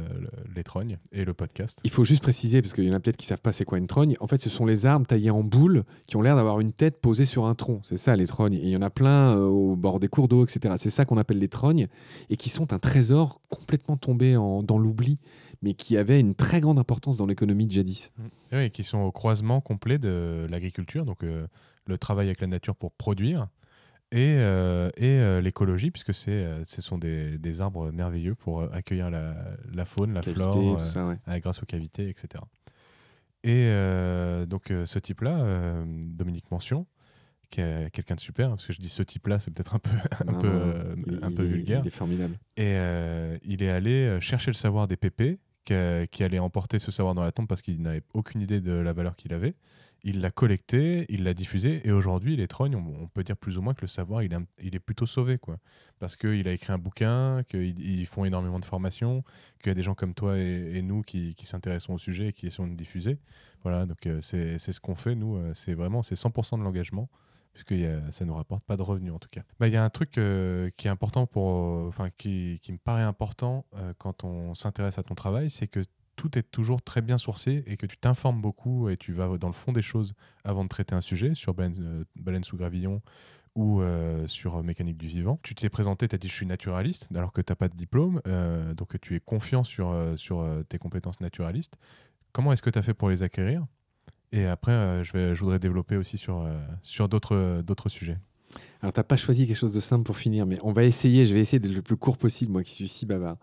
les trognes et le podcast. Il faut juste préciser, parce qu'il y en a peut-être qui ne savent pas c'est quoi une trogne. En fait, ce sont les arbres taillés en boule qui ont l'air d'avoir une tête posée sur un tronc. C'est ça, les trognes. Et il y en a plein au bord des cours d'eau, etc. C'est ça qu'on appelle les trognes et qui sont un trésor complètement tombé dans l'oubli, mais qui avait une très grande importance dans l'économie de jadis. Oui, qui sont au croisement complet de l'agriculture, donc le travail avec la nature pour produire, et l'écologie, puisque ce sont des arbres merveilleux pour accueillir la faune, la flore, tout ça, grâce aux cavités, etc. Et donc ce type-là, Dominique Mention, qui est quelqu'un de super, parce que je dis ce type-là, c'est peut-être un peu vulgaire. Il est formidable. Et il est allé chercher le savoir des pépés, qui allait emporter ce savoir dans la tombe parce qu'il n'avait aucune idée de la valeur qu'il avait. Il l'a collecté, il l'a diffusé, et aujourd'hui, les trognes, on peut dire plus ou moins que le savoir, il est plutôt sauvé, quoi. Parce qu'il a écrit un bouquin, qu'ils font énormément de formations, qu'il y a des gens comme toi et nous qui s'intéressons au sujet et qui essayons de diffuser. Voilà, donc c'est ce qu'on fait, nous, c'est 100% de l'engagement, puisque ça ne nous rapporte pas de revenus, en tout cas. Il y a un truc qui est important qui me paraît important quand on s'intéresse à ton travail, c'est que tout est toujours très bien sourcé et que tu t'informes beaucoup et tu vas dans le fond des choses avant de traiter un sujet sur Baleine sous gravillon ou sur mécanique du vivant. Tu t'es présenté, tu as dit je suis naturaliste alors que tu n'as pas de diplôme, donc tu es confiant sur tes compétences naturalistes. Comment est-ce que tu as fait pour les acquérir ? Et après, je voudrais développer aussi sur d'autres sujets. Alors, tu n'as pas choisi quelque chose de simple pour finir, mais je vais essayer d'être le plus court possible, moi qui suis si bavard.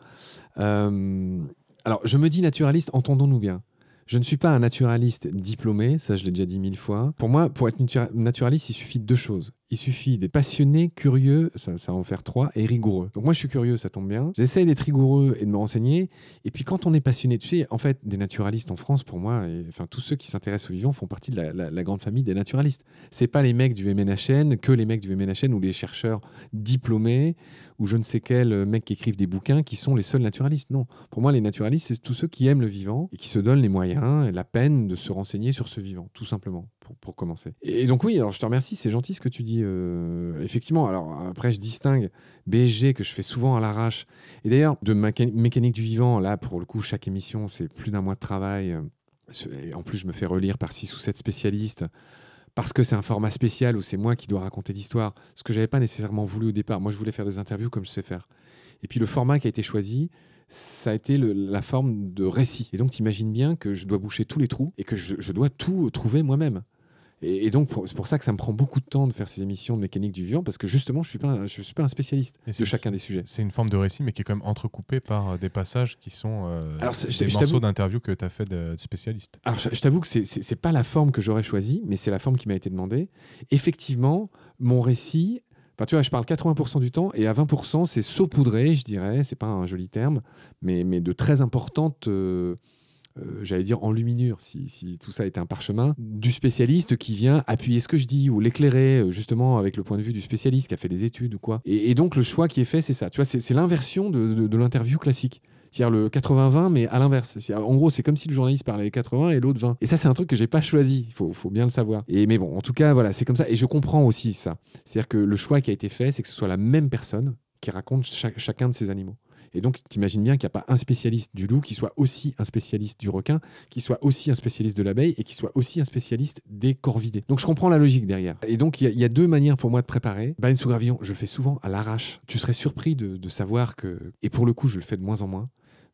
Alors, je me dis naturaliste, entendons-nous bien. Je ne suis pas un naturaliste diplômé, ça je l'ai déjà dit 1000 fois. Pour moi, pour être naturaliste, il suffit de 2 choses. Il suffit d'être passionné, curieux, ça va en faire 3, et rigoureux. Donc moi je suis curieux, ça tombe bien. J'essaye d'être rigoureux et de me renseigner. Et puis quand on est passionné, tu sais, en fait, des naturalistes en France, pour moi, tous ceux qui s'intéressent au vivant font partie de la grande famille des naturalistes. C'est pas les mecs du MNHN, que les mecs du MNHN ou les chercheurs diplômés ou je ne sais quels mecs qui écrivent des bouquins qui sont les seuls naturalistes. Non, pour moi les naturalistes, c'est tous ceux qui aiment le vivant et qui se donnent les moyens et la peine de se renseigner sur ce vivant, tout simplement, pour commencer. Et donc oui, alors je te remercie, c'est gentil ce que tu dis. Effectivement, alors après je distingue BSG que je fais souvent à l'arrache. Et d'ailleurs, de mécanique du vivant, là pour le coup, chaque émission, c'est plus d'1 mois de travail. Et en plus, je me fais relire par 6 ou 7 spécialistes parce que c'est un format spécial où c'est moi qui dois raconter l'histoire. Ce que je n'avais pas nécessairement voulu au départ. Moi, je voulais faire des interviews comme je sais faire. Et puis le format qui a été choisi, ça a été la forme de récit. Et donc, tu imagines bien que je dois boucher tous les trous et que je dois tout trouver moi-même. Et donc, c'est pour ça que ça me prend beaucoup de temps de faire ces émissions de mécanique du vivant, parce que justement, je ne suis pas un spécialiste de chacun des sujets. C'est une forme de récit, mais qui est quand même entrecoupée par des passages qui sont des morceaux d'interview que tu as fait de spécialistes. Alors, je t'avoue que ce n'est pas la forme que j'aurais choisie, mais c'est la forme qui m'a été demandée. Effectivement, mon récit... Enfin, tu vois, je parle 80% du temps, et à 20%, c'est saupoudré, je dirais, c'est pas un joli terme, mais de très importantes... j'allais dire enluminure, si tout ça était un parchemin, du spécialiste qui vient appuyer ce que je dis ou l'éclairer justement avec le point de vue du spécialiste qui a fait des études ou quoi. Et donc le choix qui est fait, c'est ça. Tu vois, c'est l'inversion de l'interview classique. C'est-à-dire le 80-20, mais à l'inverse. En gros, c'est comme si le journaliste parlait 80 et l'autre 20. Et ça, c'est un truc que j'ai pas choisi. Il faut bien le savoir. Mais bon, en tout cas, voilà, c'est comme ça. Et je comprends aussi ça. C'est-à-dire que le choix qui a été fait, c'est que ce soit la même personne qui raconte chacun de ces animaux. Et donc, tu imagines bien qu'il n'y a pas un spécialiste du loup qui soit aussi un spécialiste du requin, qui soit aussi un spécialiste de l'abeille et qui soit aussi un spécialiste des corvidés. Donc, je comprends la logique derrière. Et donc, il y a 2 manières pour moi de préparer. Baleine sous gravillon, je le fais souvent à l'arrache. Tu serais surpris de savoir que, et pour le coup, je le fais de moins en moins,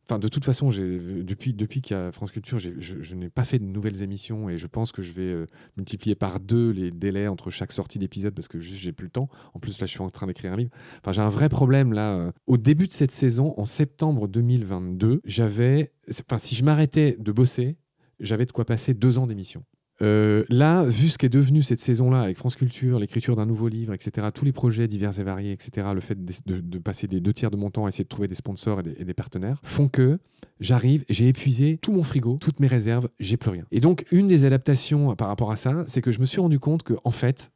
Enfin, de toute façon, depuis qu'il y a France Culture, je n'ai pas fait de nouvelles émissions et je pense que je vais multiplier par 2 les délais entre chaque sortie d'épisode parce que juste j'ai plus le temps. En plus, là, je suis en train d'écrire un livre. Enfin, j'ai un vrai problème là. Au début de cette saison, en septembre 2022, si je m'arrêtais de bosser, j'avais de quoi passer 2 ans d'émission. Là, vu ce qu'est devenu cette saison-là avec France Culture, l'écriture d'un nouveau livre, etc., tous les projets divers et variés, etc., le fait de passer les 2 tiers de mon temps à essayer de trouver des sponsors et des partenaires, font que j'arrive, j'ai épuisé tout mon frigo, toutes mes réserves, j'ai plus rien. Et donc, une des adaptations par rapport à ça, c'est que je me suis rendu compte que, en fait,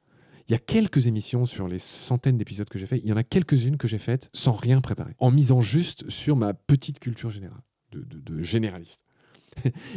il y a quelques émissions sur les centaines d'épisodes que j'ai fait, il y en a quelques-unes que j'ai faites sans rien préparer, en misant juste sur ma petite culture générale, de généraliste.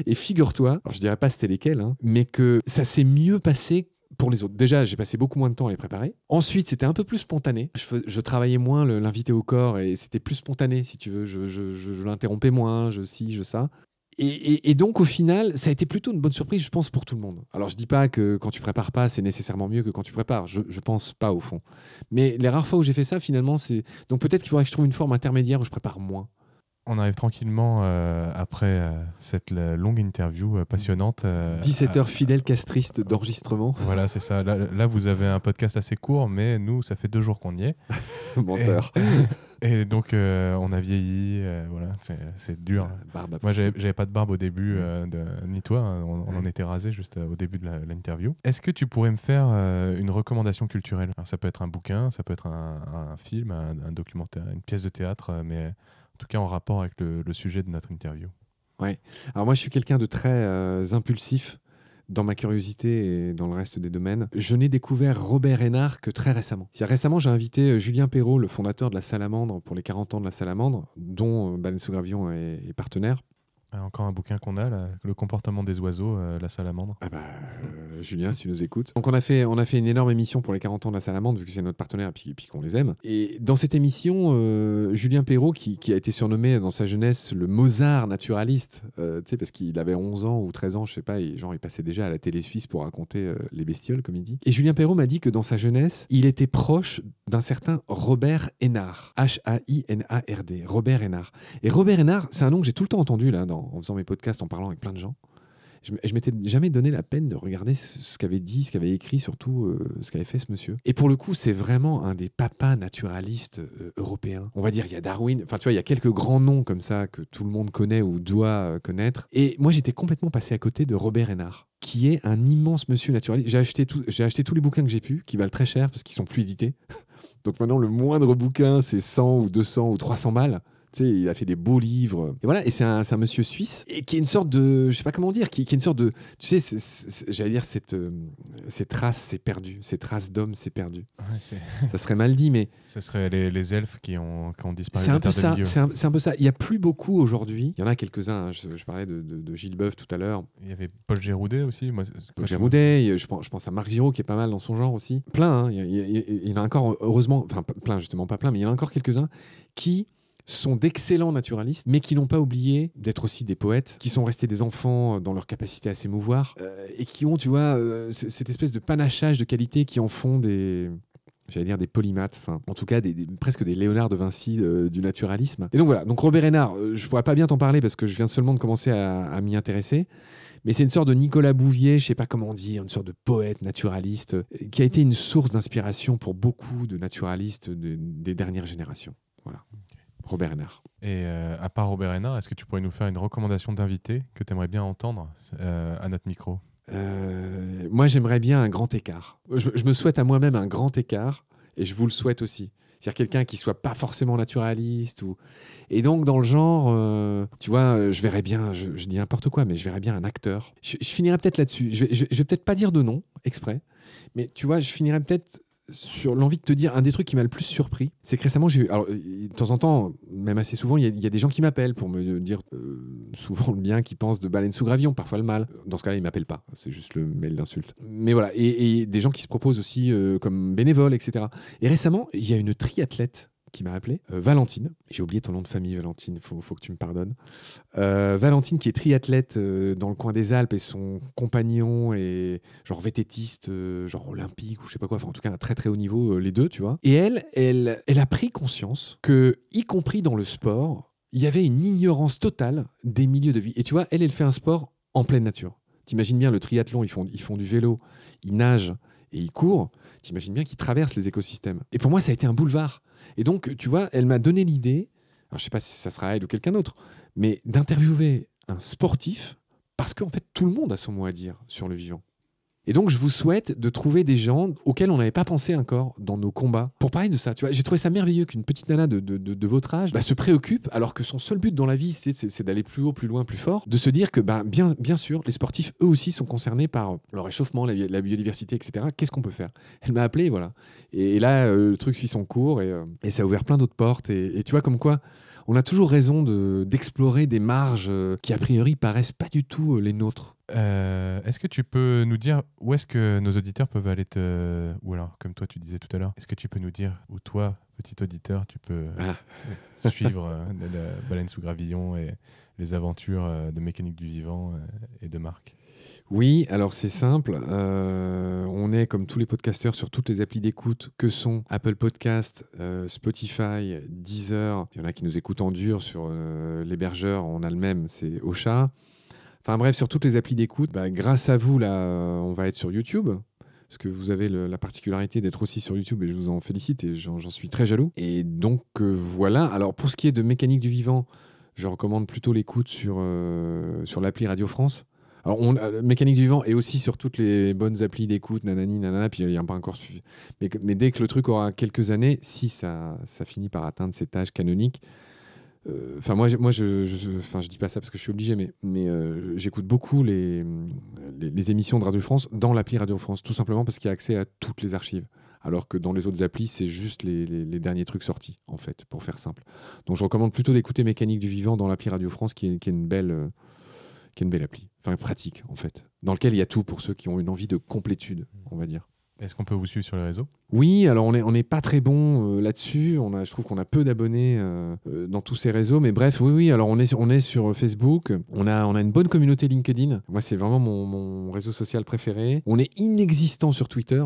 Et figure-toi, alors je dirais pas c'était lesquels, mais que ça s'est mieux passé pour les autres. Déjà, j'ai passé beaucoup moins de temps à les préparer. Ensuite, c'était un peu plus spontané. Je travaillais moins l'invité au corps et c'était plus spontané, si tu veux. Je l'interrompais moins, je ça. Et donc, au final, ça a été plutôt une bonne surprise, je pense, pour tout le monde. Alors, je dis pas que quand tu prépares pas, c'est nécessairement mieux que quand tu prépares. Je pense pas, au fond. Mais les rares fois où j'ai fait ça, finalement, c'est... Donc, peut-être qu'il faudrait que je trouve une forme intermédiaire où je prépare moins. On arrive tranquillement après cette longue interview passionnante. 17 heures fidèles castristes d'enregistrement. Voilà, c'est ça. Là, vous avez un podcast assez court, mais nous, ça fait 2 jours qu'on y est. Menteur. Et donc, on a vieilli. Voilà, c'est dur. Moi, j'avais pas de barbe au début, ni toi. On en était rasé juste au début de l'interview. Est-ce que tu pourrais me faire une recommandation culturelle? Alors, ça peut être un bouquin, ça peut être un film, un documentaire, une pièce de théâtre, mais... En tout cas en rapport avec le sujet de notre interview. Ouais. Alors moi, je suis quelqu'un de très impulsif dans ma curiosité et dans le reste des domaines. Je n'ai découvert Robert Hénard que très récemment. Récemment, j'ai invité Julien Perrault, le fondateur de la Salamandre, pour les 40 ans de la Salamandre, dont Baleine sous Gravillon est partenaire. Encore un bouquin qu'on a, là, Le comportement des oiseaux, la salamandre. Julien, si tu nous écoutes. Donc on a fait une énorme émission pour les 40 ans de la Salamandre, vu que c'est notre partenaire et puis qu'on les aime. Et dans cette émission, Julien Perrault, qui a été surnommé dans sa jeunesse le Mozart naturaliste, parce qu'il avait 11 ans ou 13 ans, je sais pas, et il passait déjà à la télé suisse pour raconter les bestioles, comme il dit. Et Julien Perrault m'a dit que dans sa jeunesse, il était proche d'un certain Robert Hénard. H-A-I-N-A-R-D. Robert Hénard. Et Robert Hénard, c'est un nom que j'ai tout le temps entendu là, en faisant mes podcasts, en parlant avec plein de gens. Je m'étais jamais donné la peine de regarder ce qu'avait dit, ce qu'avait écrit, surtout ce qu'avait fait ce monsieur. Et pour le coup, c'est vraiment un des papas naturalistes européens. On va dire, il y a Darwin, enfin tu vois, il y a quelques grands noms comme ça que tout le monde connaît ou doit connaître. Et moi, j'étais complètement passé à côté de Robert Hénard, qui est un immense monsieur naturaliste. J'ai acheté tous les bouquins que j'ai pu, qui valent très cher parce qu'ils sont plus édités. Donc maintenant, le moindre bouquin, c'est 100 ou 200 ou 300 balles. Tu sais, il a fait des beaux livres. Et voilà, et c'est un monsieur suisse et qui est une sorte de, je sais pas comment dire, qui est une sorte de, tu sais, j'allais dire ces traces, c'est perdu. Ces traces d'hommes, c'est perdu. Ouais, ça serait mal dit, mais... Ce serait les elfes qui ont disparu. C'est un peu ça. C'est un peu ça. Il n'y a plus beaucoup aujourd'hui. Il y en a quelques-uns. Hein. Je parlais de Gilles Boeuf tout à l'heure. Il y avait Paul Géroudet aussi. Paul Géroudet, je pense à Marc Giraud qui est pas mal dans son genre aussi. Plein, hein. Il y en a encore, heureusement, enfin plein justement, pas plein, mais il y en a encore quelques-uns qui sont d'excellents naturalistes, mais qui n'ont pas oublié d'être aussi des poètes, qui sont restés des enfants dans leur capacité à s'émouvoir, et qui ont, tu vois, cette espèce de panachage de qualité qui en font des polymathes, enfin, en tout cas, presque des Léonard de Vinci du naturalisme. Et donc voilà, donc Robert Hénard, je pourrais pas bien t'en parler parce que je viens seulement de commencer à m'y intéresser, mais c'est une sorte de Nicolas Bouvier, je sais pas comment dire, une sorte de poète naturaliste, qui a été une source d'inspiration pour beaucoup de naturalistes des dernières générations. Voilà. Robert Hénard. Et à part Robert Hénard, est-ce que tu pourrais nous faire une recommandation d'invité que tu aimerais bien entendre à notre micro? Moi, j'aimerais bien un grand écart. Je me souhaite à moi-même un grand écart, et je vous le souhaite aussi. C'est-à-dire quelqu'un qui soit pas forcément naturaliste. Et donc, dans le genre, tu vois, je verrais bien, je dis n'importe quoi, mais je verrais bien un acteur. Je finirais peut-être là-dessus. Je vais peut-être pas dire de nom, exprès, mais tu vois, je finirais peut-être sur l'envie de te dire un des trucs qui m'a le plus surpris, c'est que récemment alors de temps en temps, même assez souvent, il y a des gens qui m'appellent pour me dire souvent le bien qu'ils pensent de Baleine sous Gravillon, parfois le mal. Dans ce cas-là, ils m'appellent pas, c'est juste le mail d'insulte. Mais voilà, et des gens qui se proposent aussi comme bénévoles, etc. Et récemment, il y a une triathlète qui m'a appelé, Valentine. J'ai oublié ton nom de famille, Valentine, faut que tu me pardonnes. Valentine qui est triathlète dans le coin des Alpes, et son compagnon est genre vététiste, genre olympique ou je sais pas quoi, enfin en tout cas à très très haut niveau, les deux, tu vois. Et elle a pris conscience que, y compris dans le sport, il y avait une ignorance totale des milieux de vie. Et tu vois, elle fait un sport en pleine nature. T'imagines bien le triathlon, ils font du vélo, ils nagent et ils courent. T'imagines bien qu'ils traversent les écosystèmes. Et pour moi, ça a été un boulevard. Et donc, tu vois, elle m'a donné l'idée, alors je sais pas si ça sera elle ou quelqu'un d'autre, mais d'interviewer un sportif parce qu'en fait, tout le monde a son mot à dire sur le vivant. Et donc, je vous souhaite de trouver des gens auxquels on n'avait pas pensé encore dans nos combats pour parler de ça. Tu vois, j'ai trouvé ça merveilleux qu'une petite nana de votre âge se préoccupe, alors que son seul but dans la vie, c'est d'aller plus haut, plus loin, plus fort, de se dire que bien sûr, les sportifs, eux aussi, sont concernés par le réchauffement, la biodiversité, etc. Qu'est-ce qu'on peut faire ? Elle m'a appelé, voilà. Et là, le truc suit son cours et ça a ouvert plein d'autres portes. Et tu vois, comme quoi, on a toujours raison d'explorer des marges qui, a priori, paraissent pas du tout les nôtres. Est-ce que tu peux nous dire où est-ce que nos auditeurs peuvent aller ou alors, comme toi tu disais tout à l'heure, est-ce que tu peux nous dire où toi, petit auditeur, tu peux suivre la Baleine sous gravillon et les aventures de Mécanique du Vivant et de Marc ? Oui, alors c'est simple. On est, comme tous les podcasteurs, sur toutes les applis d'écoute que sont Apple Podcast, Spotify, Deezer. Il y en a qui nous écoutent en dur sur l'hébergeur. On a le même, c'est Ocha. Enfin bref, sur toutes les applis d'écoute, grâce à vous, là, on va être sur YouTube. Parce que vous avez la particularité d'être aussi sur YouTube et je vous en félicite et j'en suis très jaloux. Et donc voilà. Alors pour ce qui est de Mécanique du Vivant, je recommande plutôt l'écoute sur l'appli Radio France. Alors Mécanique du Vivant est aussi sur toutes les bonnes applis d'écoute, nanani, nanana, puis il n'y a pas encore suivi. Mais dès que le truc aura quelques années, si ça finit par atteindre cet âge canonique, moi je dis pas ça parce que je suis obligé, mais j'écoute beaucoup les émissions de Radio France dans l'appli Radio France, tout simplement parce qu'il y a accès à toutes les archives. Alors que dans les autres applis, c'est juste les derniers trucs sortis, en fait, pour faire simple. Donc je recommande plutôt d'écouter Mécanique du Vivant dans l'appli Radio France, qui est une belle appli, enfin pratique, en fait, dans lequel il y a tout pour ceux qui ont une envie de complétude, on va dire. Est-ce qu'on peut vous suivre sur les réseaux ? Oui, alors on n'est pas très bon là-dessus. Je trouve qu'on a peu d'abonnés dans tous ces réseaux. Mais bref, oui. Alors on est sur Facebook. On a une bonne communauté LinkedIn. Moi, c'est vraiment mon réseau social préféré. On est inexistant sur Twitter.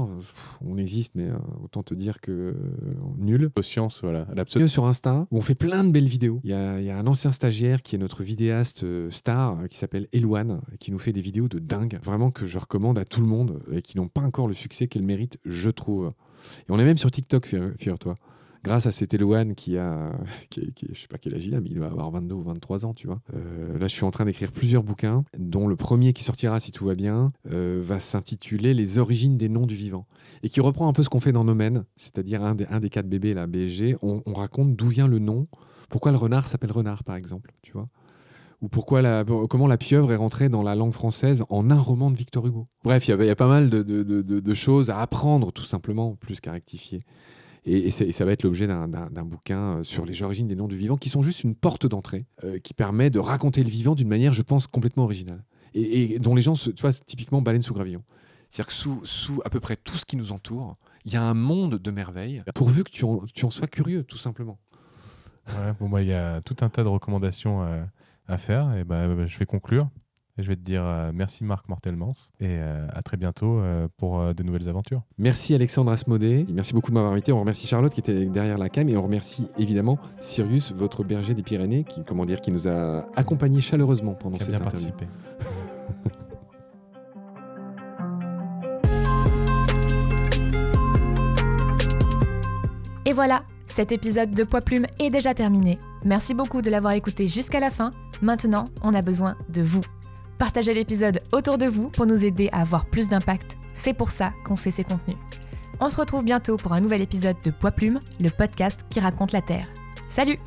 On existe, mais autant te dire que nul. Science, voilà, l'absolu. Sur Insta, où on fait plein de belles vidéos. Il y a un ancien stagiaire qui est notre vidéaste star, qui s'appelle Elouane, qui nous fait des vidéos de dingue. Vraiment que je recommande à tout le monde et qui n'ont pas encore le succès qu'elle mérite, je trouve. Et on est même sur TikTok, figure-toi. Grâce à cet Elouane qui je sais pas quel âge il a, mais il doit avoir 22 ou 23 ans, tu vois. Là, je suis en train d'écrire plusieurs bouquins, dont le premier qui sortira, si tout va bien, va s'intituler « Les origines des noms du vivant ». Et qui reprend un peu ce qu'on fait dans Nomen, c'est-à-dire un des 4 bébés, la BSG. On raconte d'où vient le nom, pourquoi le renard s'appelle renard, par exemple, tu vois. Ou comment la pieuvre est rentrée dans la langue française en un roman de Victor Hugo. Bref, il y a pas mal de choses à apprendre, tout simplement, plus qu'à rectifier. Et ça va être l'objet d'un bouquin sur les origines des noms du vivant, qui sont juste une porte d'entrée, qui permet de raconter le vivant d'une manière, je pense, complètement originale. Et dont les gens, tu vois, typiquement Baleine sous gravillon. C'est-à-dire que sous à peu près tout ce qui nous entoure, il y a un monde de merveilles, pourvu que tu en sois curieux, tout simplement. Ouais, il y a tout un tas de recommandations à faire, et je vais conclure et je vais te dire merci Marc Mortelmans et à très bientôt pour de nouvelles aventures. Merci Alexandre Asmodée, merci beaucoup de m'avoir invité. On remercie Charlotte qui était derrière la cam et on remercie évidemment Sirius, votre berger des Pyrénées, qui nous a accompagnés chaleureusement pendant cette interview. Participé. Et voilà, cet épisode de Poids Plume est déjà terminé. Merci beaucoup de l'avoir écouté jusqu'à la fin. Maintenant, on a besoin de vous. Partagez l'épisode autour de vous pour nous aider à avoir plus d'impact. C'est pour ça qu'on fait ces contenus. On se retrouve bientôt pour un nouvel épisode de Poids Plume, le podcast qui raconte la Terre. Salut!